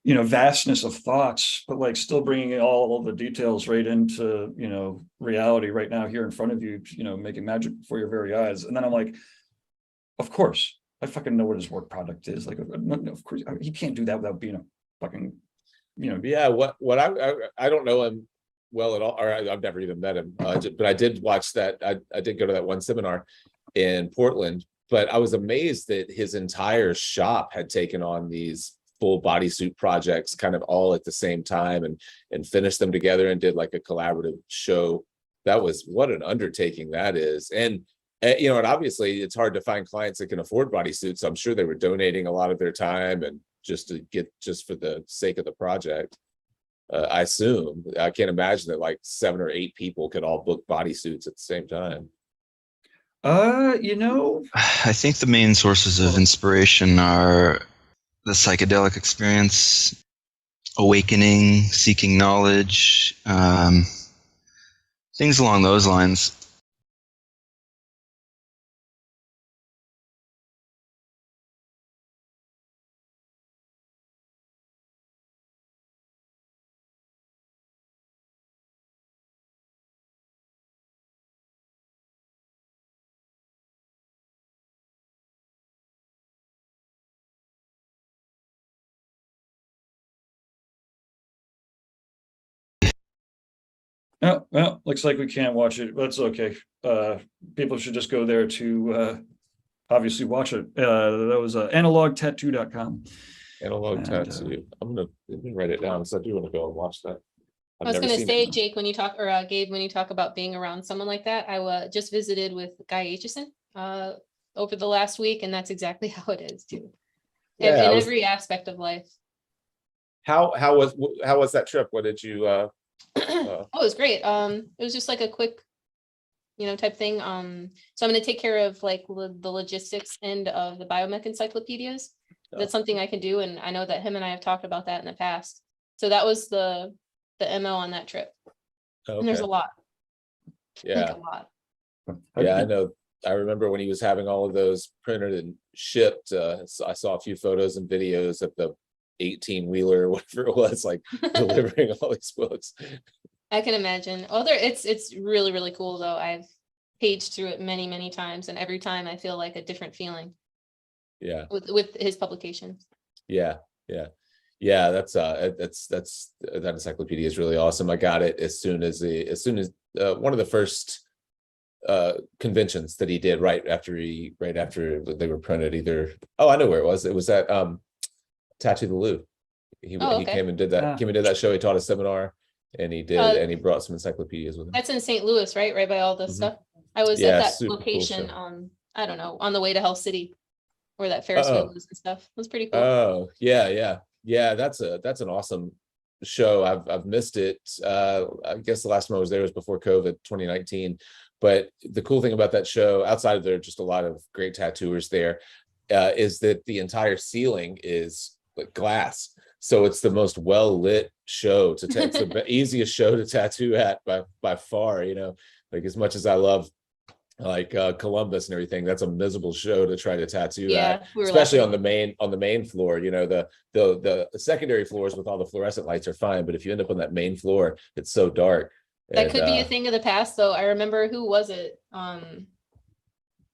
you know, vastness of thoughts, but like still bringing all the details right into, you know, reality right now here in front of you, you know, making magic before your very eyes. And then I'm like, of course, I fucking know what his work product is. Like, of course, he can't do that without being a fucking, you know. Yeah, what I don't know him well at all, or I've never even met him, but I did watch that. I did go to that one seminar in Portland, but I was amazed that his entire shop had taken on these full bodysuit projects kind of all at the same time and finished them together and did like a collaborative show. That was, what an undertaking that is. And you know, and obviously it's hard to find clients that can afford bodysuits. So I'm sure they were donating a lot of their time and just for the sake of the project. I assume, I can't imagine that like 7 or 8 people could all book bodysuits at the same time. You know, I think the main sources of inspiration are the psychedelic experience, awakening, seeking knowledge, things along those lines. Oh, well, looks like we can't watch it. That's okay. People should just go there to obviously watch it. That was analogtattoo.com. Analog tattoo. I'm gonna write it down because I do want to go and watch that. I was going to say, Jake, when you talk, or Gabe, when you talk about being around someone like that, I just visited with Guy Aitchison over the last week, and that's exactly how it is too. In every aspect of life. How was that trip? What did you? Oh, it was great. It was just like a quick, you know, type thing. So I'm going to take care of like the logistics end of the biomech encyclopedias. That's something I can do, and I know that him and I have talked about that in the past. So that was the MO on that trip. Okay. And there's a lot. Yeah. Like a lot. Yeah, I know. I remember when he was having all of those printed and shipped. So I saw a few photos and videos of the 18-wheeler, whatever it was, like delivering all these books. I can imagine. Oh, it's really, really cool though. I've paged through it many, many times, and every time I feel like a different feeling. Yeah. With his publications. Yeah. That encyclopedia is really awesome. I got it as soon as one of the first conventions that he did right after they were printed. I know where it was. It was at Tattoo the Lou. He came and did that. Came and did that show. He taught a seminar, and he brought some encyclopedias with him. That's in St. Louis, right by all this stuff. I was at that location on, I don't know, on the way to Hell City, where that Ferris wheel is and stuff. It was pretty cool. Oh yeah. That's an awesome show. I've missed it. I guess the last time I was there was before COVID, 2019. But the cool thing about that show, outside of there, just a lot of great tattooers there, is that the entire ceiling is like glass. So it's the most well lit show to it's the easiest show to tattoo at by far, you know, like as much as I love like Columbus and everything, that's a miserable show to try to tattoo at, especially on the main floor. You know, the secondary floors with all the fluorescent lights are fine, but if you end up on that main floor, it's so dark. That could be a thing of the past, though. I remember, who was it?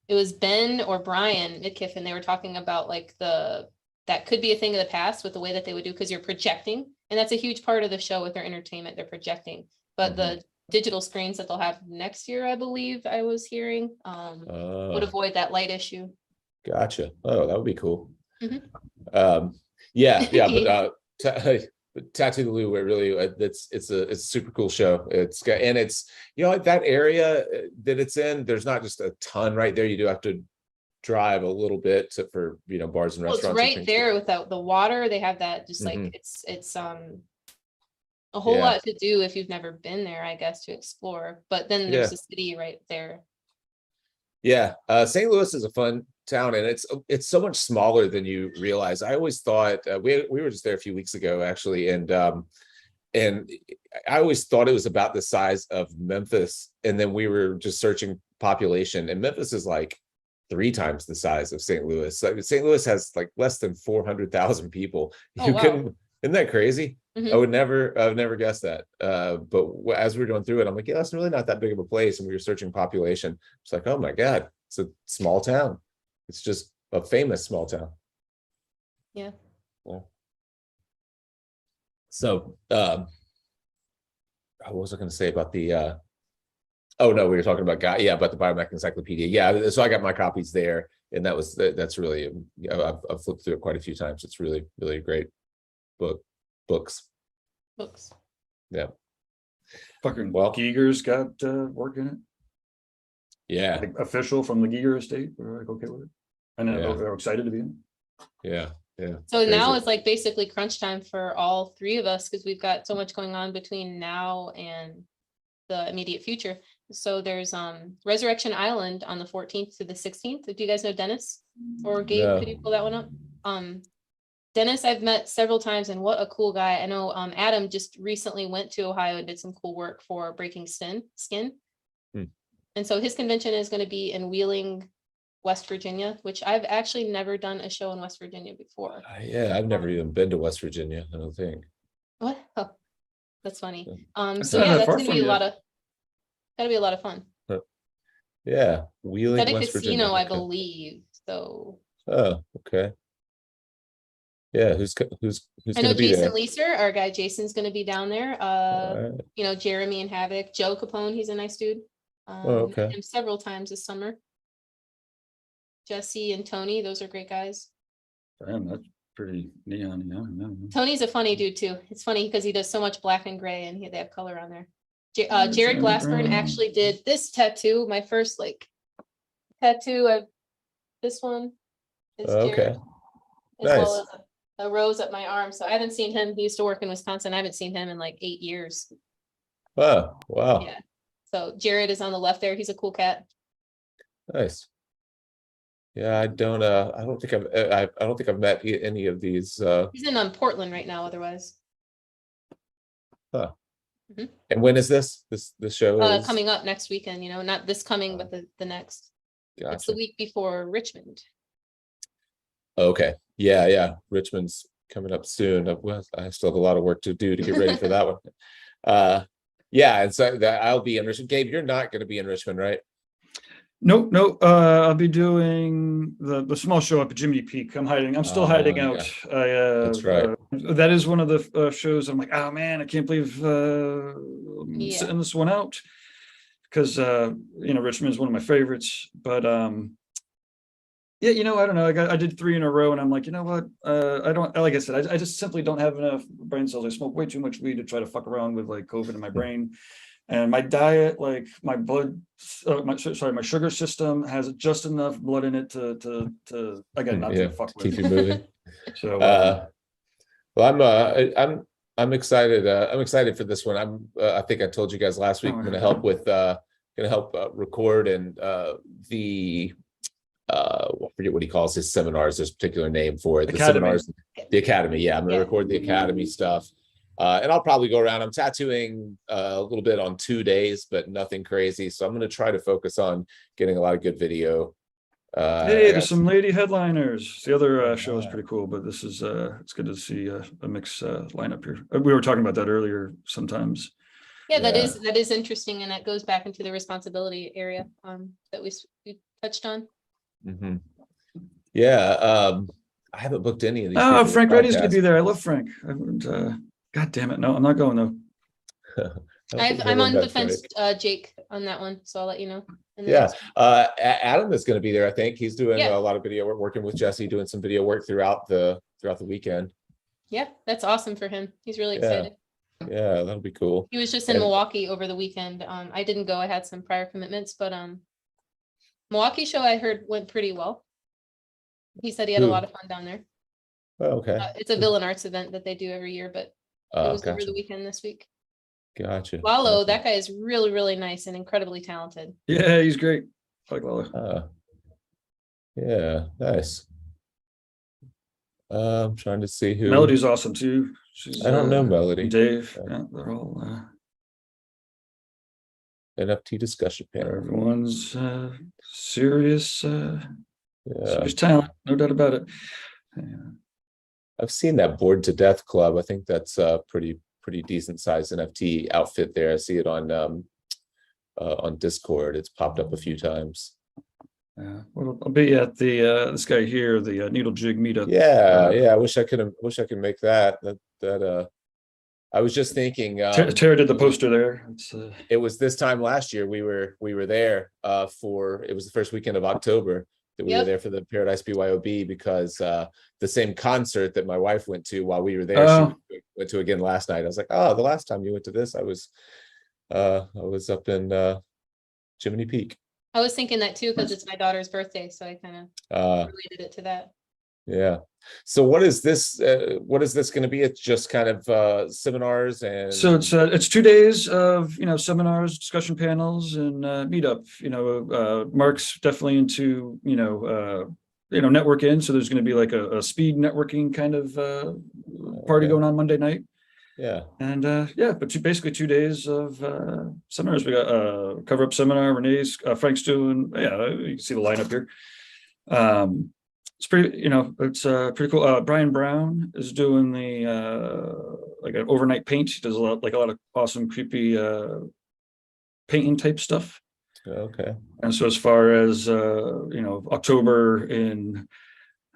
It was Ben or Brian Midkiff, and they were talking about like that could be a thing of the past with the way that they would do, because you're projecting, and that's a huge part of the show with their entertainment. They're projecting, but the digital screens that they'll have next year, I believe I was hearing, would avoid that light issue. Gotcha. Oh, that would be cool. Mhm. But Tattoo the Lou, it really it's a super cool show. It's got, and it's, you know, like that area that it's in, there's not just a ton right there. You do have to drive a little bit for, you know, bars and restaurants. It's right there without the water. They have that just like it's a whole lot to do if you've never been there, I guess, to explore. But then there's the city right there. Yeah, St. Louis is a fun town, and it's so much smaller than you realize. I always thought we were just there a few weeks ago, actually, and I always thought it was about the size of Memphis, and then we were just searching population, and Memphis is like 3 times the size of St. Louis. Like, St. Louis has like less than 400,000 people. Isn't that crazy? I would never guess that. But as we were going through it, I'm like, yeah, that's really not that big of a place. And we were searching population. It's like, oh my God, it's a small town. It's just a famous small town. Yeah. So, what was I going to say about the, oh no, we were talking about about the Biomech Encyclopedia. Yeah. So I got my copies there, and that's really, I've flipped through it quite a few times. It's really, really a great books. Yeah. Fucking Giger's got work in it. Yeah. Like, official from the Giger estate. We're like okay with it. And they're excited to be in it. Yeah. So now it's like basically crunch time for all 3 of us, because we've got so much going on between now and the immediate future. So there's Resurrection Island on the 14th to the 16th. Do you guys know Dennis or Gabe? No. Could you pull that one up? Dennis I've met several times, and what a cool guy. I know Adam just recently went to Ohio and did some cool work for Breaking Skin. And so his convention is going to be in Wheeling, West Virginia, which I've actually never done a show in West Virginia before. I've never even been to West Virginia, I don't think. What? Oh, that's funny. That's So yeah, that's far gonna from be you. Gotta be a lot of fun. Yeah, Wheeling, At a West casino, Virginia. I Okay. believe. So Oh, okay. Yeah, who's I know gonna be Jason there? Leeser, our guy Jason's gonna be down there. Alright. You know, Jeremy and Havoc, Joe Capone, he's a nice dude. Okay. Met him several times this summer. Jesse and Tony, those are great guys. Damn, that's pretty neon. Yeah. Tony's a funny dude too. It's funny because he does so much black and gray, and they have color on there. Jared Jared Glassburn Brown. actually did this tattoo, my first like tattoo. This one is Jared, Okay. as Nice. well as a rose up my arm. So I haven't seen him. He used to work in Wisconsin. I haven't seen him in like 8 years. Oh, wow. Yeah. So Jared is on the left there. He's a cool cat. Nice. Yeah, I don't think I've met any of these. He's in Portland right now. Otherwise, And when is this show? Is coming up next weekend. You know, not this coming, but the next. It's the Gotcha. week before Richmond. Okay. Yeah. Richmond's coming up soon. I still have a lot of work to do to get ready for that one. Yeah, and so I'll be in Richmond. Gabe, you're not going to be in Richmond, right? Nope. I'll be doing the small show up at Jiminy Peak. I'm still hiding yeah. out. That's right. That is one of the shows. I'm like, oh man, I can't believe I'm sitting this one out, because Richmond is one of my favorites. But yeah, I don't know. I did 3 in a row, and I'm like, you know what? I don't, like I said, I just simply don't have enough brain cells. I smoke way too much weed to try to fuck around with like COVID in my brain. And my diet, like my blood, my sugar system has just enough blood in it to again, not to fuck with. Keep you moving. So, well, I'm excited. I'm excited for this one. I think I told you guys last week, I'm going to help with, record and I forget what he calls his seminars. There's a particular name for it. The Academy. seminars, right? The Academy, yeah, I'm gonna Yeah. record the Academy stuff. And I'll probably go around. I'm tattooing a little bit on 2 days, but nothing crazy. So I'm gonna try to focus on getting a lot of good video. Hey, I there's got some lady headliners. The other show is Yeah. pretty cool, but this is it's good to see a mixed lineup here. We were talking about that earlier sometimes. Yeah, that Yeah. is interesting, and that goes back into the responsibility area that we touched on. Mhm. Yeah, I haven't booked any of these. Oh, people to Frank Reddy's gonna podcast. be there. I love Frank. I haven't, God damn it. No, I'm not going though. I don't think I've I'm ever on the met fence, Frank. Jake, on that one, so I'll let you know. in the Yeah, next- Adam is going to be there. I think he's doing Yeah. a lot of video work, working with Jesse, doing some video work throughout the weekend. Yeah, that's awesome for him. He's really Yeah. excited. Yeah, that'll be cool. He was just in And- Milwaukee over the weekend. I didn't go. I had some prior commitments, but Milwaukee show I heard went pretty well. He said he had a Who? lot of fun down there. Oh, okay. It's a villain arts event that they do every year, but it was over Gotcha. the weekend this week. Gotcha. Lalo, Gotcha. that guy is really, really nice and incredibly talented. Yeah, he's great. I like Lalo. Yeah, nice. I'm trying to see who. Melody's awesome too. She's, I don't know Melody. Dave. Yeah. Yeah, they're all NFT discussion panel. everyone's serious Yeah, serious talent, no doubt about it. Yeah. I've seen that Bored to Death Club. I think that's a pretty decent sized NFT outfit there. I see it on Discord. It's popped up a few times. Yeah, well, I'll be at the this guy here, the Needle Jig meetup. Yeah. I wish I could make that. I was just thinking. Tara did the poster there. It's, It was this time last year we were there for, it was the first weekend of October that we were Yep. there for the Paradise BYOB, because the same concert that my wife went to while we were there, Oh. she went to again last night. I was like, oh, the last time you went to this, I was up in Jiminy Peak. I was thinking that too, because it's my daughter's birthday, so I kind of related it to that. Yeah. So what is this going to be? It's just kind of seminars and. so it's 2 days of seminars, discussion panels, and meetup. Mark's definitely into network in, so there's going to be like a speed networking kind of party Okay. going on Monday night. Yeah. And but basically 2 days of seminars. We got cover up seminar. Renee's Frank's doing. Yeah, you can see the lineup here. It's pretty. It's pretty cool. Brian Brown is doing the like an overnight paint. He does a lot of awesome, creepy painting type stuff. Okay. And so as far as October in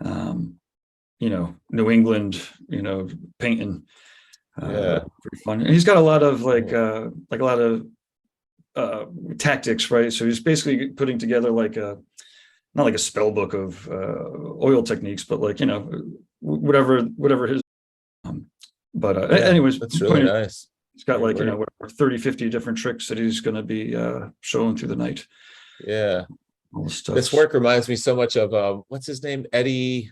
New England, painting. Yeah. Pretty fun. And he's got a lot of a lot of tactics, right? So he's basically putting together not like a spell book of oil techniques, but whatever his anyways, That's really nice. he's got Great work. 30, 50 different tricks that he's going to be showing through the night. Yeah. All this stuff. This work reminds me so much of what's his name? Eddie.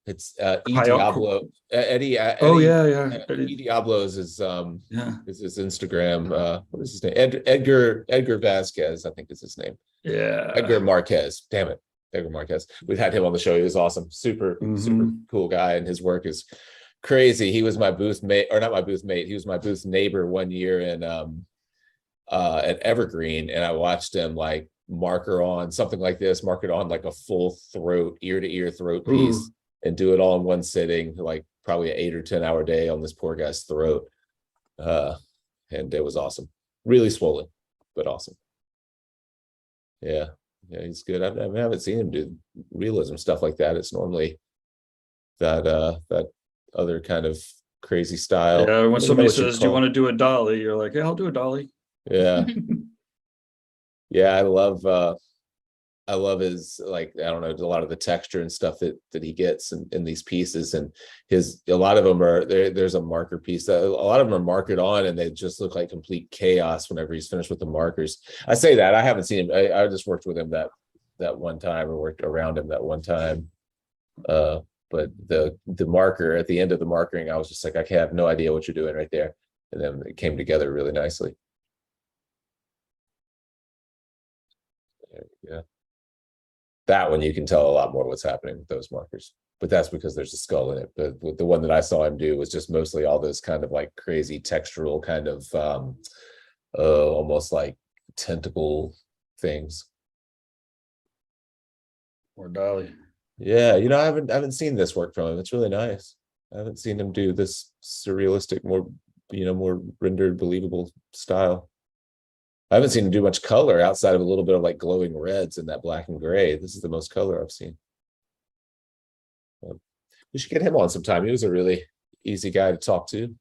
It's E Diablo. Eddie. Oh yeah. E Diablo is his Yeah. is his Instagram. What is his name? Edgar Vasquez, I think is his name. Yeah. Edgar Marquez. Damn it. Edgar Marquez. We've had him on the show. He was awesome. Super cool guy, and his work is crazy. He was my booth mate, or not my booth mate. He was my booth neighbor one year in at Evergreen, and I watched him marker on something like this, mark it on like a full throat, ear to ear throat piece, and do it all in one sitting, probably an 8 or 10 hour day on this poor guy's throat. And it was awesome. Really swollen, but awesome. Yeah, he's good. I haven't seen him do realism stuff like that. It's normally that other kind of crazy style. Yeah, when I don't know somebody what you says, "Do you call want to do a dolly?" You're like, "Yeah, I'll do a dolly." Yeah. Yeah, I love his, I don't know, a lot of the texture and stuff that he gets in these pieces, and a lot of them are there's a marker piece that a lot of them are marked on, and they just look like complete chaos whenever he's finished with the markers. I say that I haven't seen him. I just worked with him that one time, or worked around him that one time. But the marker at the end of the markering, I was just like, I have no idea what you're doing right there. And then it came together really nicely. There we go. That one you can tell a lot more what's happening with those markers, but that's because there's a skull in it. But with the one that I saw him do was just mostly all those kind of like crazy textural kind of almost like tentacle things. Or Dolly. Yeah, you know, I haven't seen this work from him. It's really nice. I haven't seen him do this surrealistic, more, you know, more rendered, believable style. I haven't seen him do much color outside of a little bit of like glowing reds and that black and gray. This is the most color I've seen. We should get him on sometime. He was a really easy guy to talk to.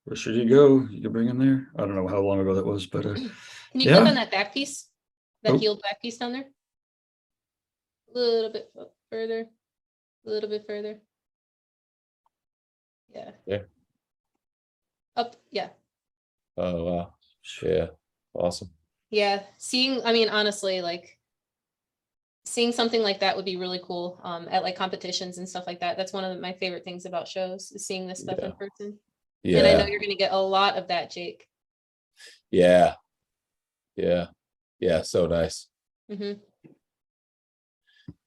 Where should you go? You can bring him there. I don't know how long ago that was, but Can you yeah. click on that back piece? That Oh. healed back piece down there? A little bit further. A little bit further. Yeah. Yeah. Up, yeah. Oh wow. Yeah. Awesome. Yeah. I mean, honestly, like seeing something like that would be really cool at like competitions and stuff like that. That's one of my favorite things about shows is seeing this stuff in person. Yeah. And I know you're going to get a lot of that, Jake. Yeah. Yeah. Yeah. So nice. Mm-hmm.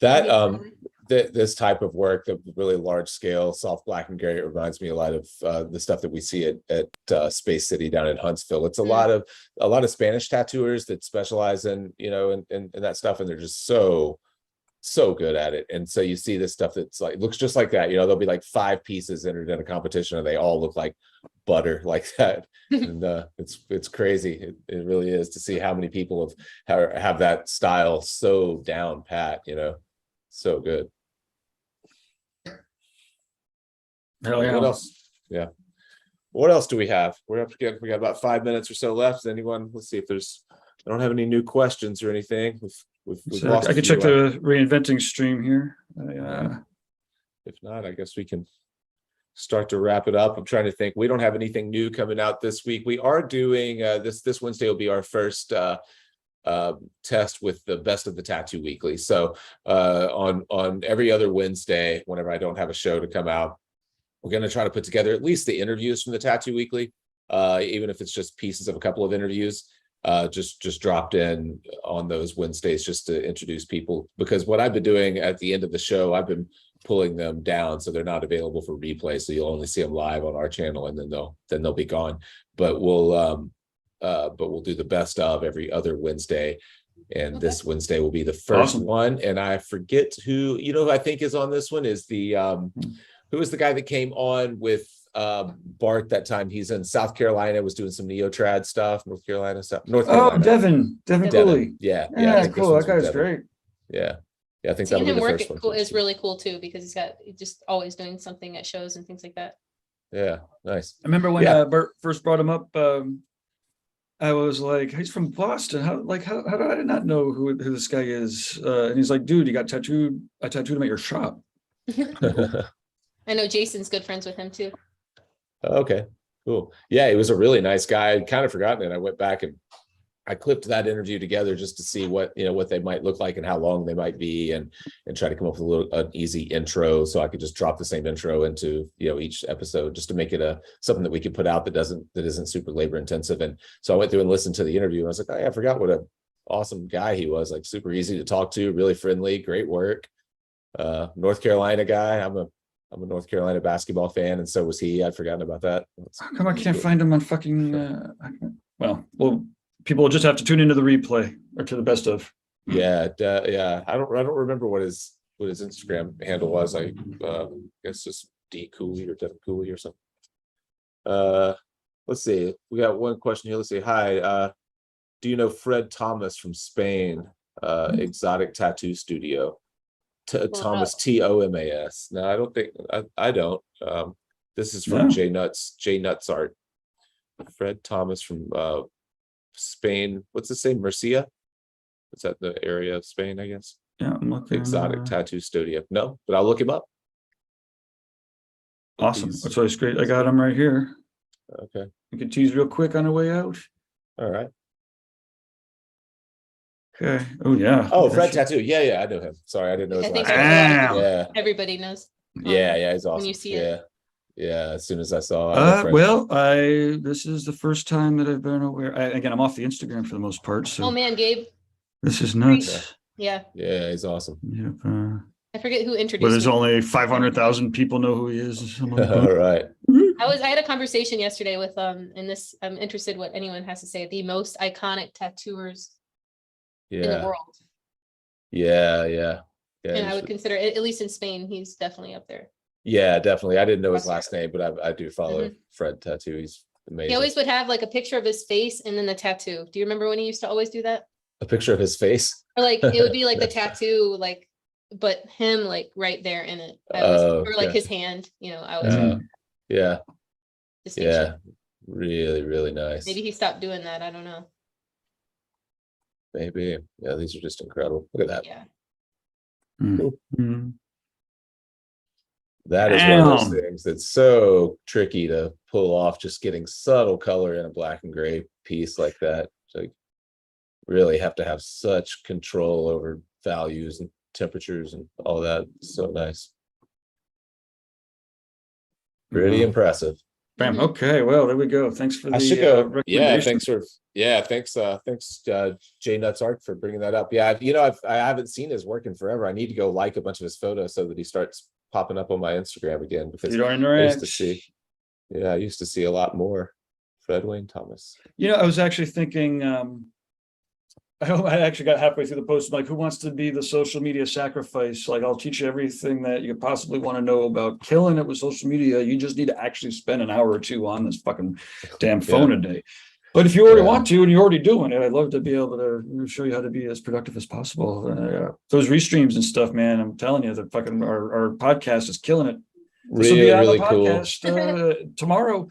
That this type of work, the really large scale soft black and gray, it reminds me a lot of the stuff that we see at Space City down in Huntsville. It's a lot of Spanish tattooers that specialize in, you know, in that stuff, and they're just so good at it. And so you see this stuff that's like looks just like that. You know, there'll be like 5 pieces entered in a competition and they all look like butter like that. And it's crazy. It really is to see how many people have that style so down pat, you know. So good. Hell yeah. What else? Yeah. What else do we have? We got about 5 minutes or so left. Anyone? Let's see if I don't have any new questions or anything. We've So lost I could check the reinventing stream here. If not, I guess we can start to wrap it up. I'm trying to think. We don't have anything new coming out this week. We are doing this Wednesday will be our first test with the Best of the Tattoo Weekly. So on every other Wednesday, whenever I don't have a show to come out, we're going to try to put together at least the interviews from the Tattoo Weekly, even if it's just pieces of a couple of interviews, just dropped in on those Wednesdays just to introduce people. Because what I've been doing at the end of the show, I've been pulling them down so they're not available for replay. So you'll only see them live on our channel, and then they'll be gone. But we'll do the best of every other Wednesday. And this Wednesday will be the first one. And I forget who, you know, I think is on this one is the who was the guy that came on with Bart that time? He's in South Carolina, was doing some Neotrad stuff, North Carolina stuff. North Carolina. Oh, Devin Cooley. Yeah. Yeah, I think this cool. That one's with guy's Devin. great. Yeah. Yeah, I think Seeing that'll be him the work first one. is really cool too, because he's just always doing something at shows and things like that. Yeah, nice. I remember when Bert first brought him up, I was like, he's from Boston. How did I not know who this guy is? And he's like, dude, you got tattooed. I tattooed him at your shop. I know Jason's good friends with him too. Okay, cool. Yeah, he was a really nice guy. I'd kind of forgotten it. I went back and I clipped that interview together just to see what they might look like and how long they might be, and try to come up with an easy intro so I could just drop the same intro into each episode just to make it something that we could put out that isn't super labor intensive. And so I went through and listened to the interview and I was like, oh, yeah, I forgot what an awesome guy he was. Like super easy to talk to, really friendly, great work. North Carolina guy. I'm a North Carolina basketball fan, and so was he. I'd forgotten about that. How come I can't find him on fucking? Well, people will just have to tune into the replay or to the best of. Yeah. I don't remember what his Instagram handle was. I guess just D Cooley or Devin Cooley or something. Let's see. We got one question here. Let's see. Hi. Do you know Fred Thomas from Spain? Exotic Tattoo Studio. Thomas Thomas. No, I don't think I don't. This is from J Nuts Art. Fred Thomas from Spain. What's the same? Murcia? Is that the area of Spain, I guess? Yeah, I'm looking. Exotic Tattoo Studio. No, but I'll look him up. Awesome. That's always great. I got him right here. Okay. You can tease real quick on the way out. All right. Okay. Oh yeah. Oh, Fred Tattoo. Yeah, I know him. Sorry, I didn't know his last name. Yeah. Everybody knows. Yeah, he's awesome. When you see it. Yeah, as soon as I saw this is the first time that I've been aware. Again, I'm off the Instagram for the most part. So Oh man, Gabe. this is nuts. Yeah, Yeah, he's awesome. Yep. I forget who But introduced there's me. only 500,000 people know who he is. All right. I had a conversation yesterday with and this I'm interested what anyone has to say. The most iconic tattooers in the Yeah. world, Yeah. Yeah. Yeah. and I would consider at least in Spain, he's definitely up there. Yeah, definitely. I didn't know his Across last name, but I do follow Fred Tattoo. He's amazing. He always would have like a picture of his face and then the tattoo. Do you remember when he used to always do that? A picture of his face. Or like it would be like the tattoo, like, but him like right there in it. I always, or like gotcha. his hand, I always Yeah. distinction. Yeah. Really, really nice. Maybe he stopped doing that. I don't know. Maybe. Yeah, these are just incredible. Look at that. Yeah. Mhm. That is one of those Damn. things that's so tricky to pull off, just getting subtle color in a black and gray piece like that. So you really have to have such control over values and temperatures and all that. So nice. Pretty Wow. impressive. Bam. Mhm. Okay. Well, there we go. Thanks for I the should go. Yeah, recommendation. thanks Jay Nuts Art for bringing that up. Yeah, I haven't seen his work in forever. I need to go like a bunch of his photos so that he starts popping up on my Instagram again, because You don't I interact. used to see a lot more Fred Wayne Thomas. I was actually thinking, I actually got halfway through the post, like, who wants to be the social media sacrifice? Like, I'll teach you everything that you could possibly want to know about killing it with social media. You just need to actually spend an hour or two on this fucking damn phone a day. But if you already want to and you're already doing it, I'd love to be able to show you how to be as productive as possible. Those restreams and stuff, man, I'm telling you, the fucking our podcast is killing it. This will Really, be on really the cool. podcast tomorrow,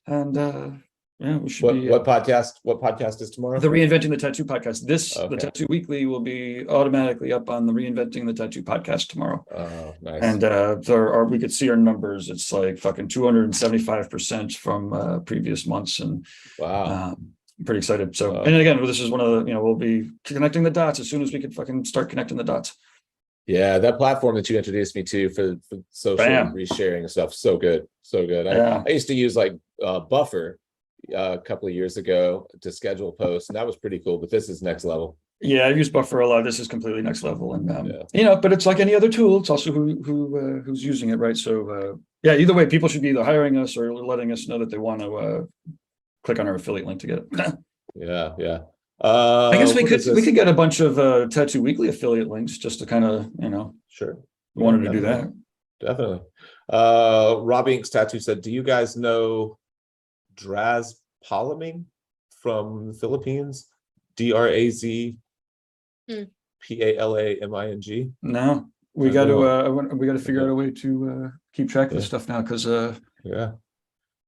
and yeah, we should be. What podcast? What podcast is tomorrow? The Reinventing the Tattoo podcast. The Okay. Tattoo Weekly will be automatically up on the Reinventing the Tattoo podcast tomorrow. Oh, nice. And we could see our numbers. It's like fucking 275% from previous months, and Wow. I'm pretty excited. So, Wow. and again, this is one of the, we'll be connecting the dots as soon as we can fucking start connecting the dots. Yeah, that platform that you introduced me to for social Bam. resharing and stuff, so good, so good. Yeah. I used to use like Buffer a couple of years ago to schedule posts, and that was pretty cool. But this is next level. Yeah, I've used Buffer a lot. This is completely next level, and Yeah. but it's like any other tool. It's also who's using it, right? So yeah, either way, people should be either hiring us or letting us know that they want to click on our affiliate link to get it. Yeah, yeah. I guess we what is could this? get a bunch of Tattoo Weekly affiliate links just to kind of Sure. we wanted to do Definitely. that. Definitely. Rob Inks Tattoo said, "Do you guys know Draz Palaming from the Philippines? DrazPalaming. No, we got to figure out a way to keep track of this stuff now, because Yeah,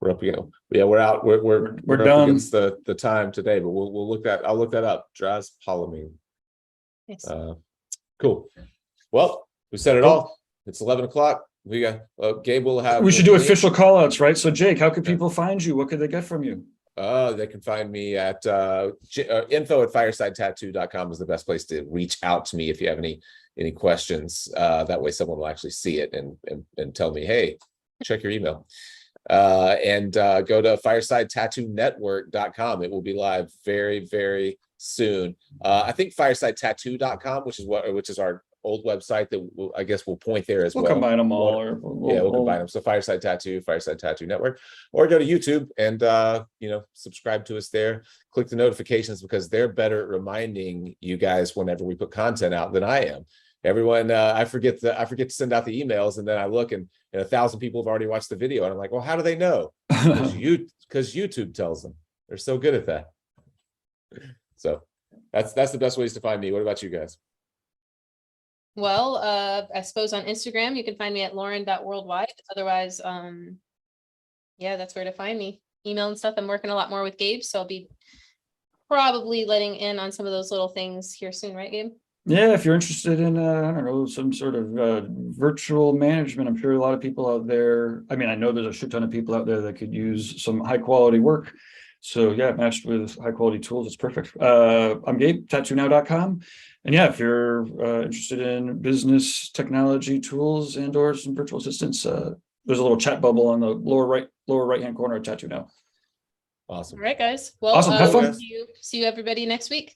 we're up again. Yeah, we're out. We're up done. against the time today, but we'll look that. I'll look that up. Draz Palaming. Nice. Cool. Well, we said it Cool. all. It's 11 o'clock. We got Gabe will have. we should do official call outs, right? So Jake, how could people find you? What could they get from you? They can find me at info@firesidetattoo.com is the best place to reach out to me if you have any questions. That way someone will actually see it and tell me, hey, check your email. And go to firesidetattoo.network.com. It will be live very, very soon. I think firesidetattoo.com, which is our old website that I guess we'll point there as We'll well. combine them all, We'll combine them. So Fireside Tattoo Network, or go to YouTube and subscribe to us there. Click the notifications, because they're better at reminding you guys whenever we put content out than I am. Everyone, I forget to send out the emails, and then I look and 1,000 people have already watched the video, and I'm like, well, how do they know? Because YouTube tells them. They're so good at that. So that's the best ways to find me. What about you guys? Well, I suppose on Instagram, you can find me at lauren.worldwide. Otherwise, yeah, that's where to find me. Email and stuff. I'm working a lot more with Gabe, so I'll be probably letting in on some of those little things here soon, right, Gabe? Yeah, if you're interested in, I don't know, some sort of virtual management, I'm sure a lot of people out there, I mean, I know there's a shit ton of people out there that could use some high quality work. So yeah, matched with high quality tools, it's perfect. I'm Gabe, tattoonow.com. And yeah, if you're interested in business technology tools and or some virtual assistants, there's a little chat bubble on the lower right hand corner of Tattoo Now. Awesome. All right, guys. Well, Awesome. Have fun. see you everybody next week.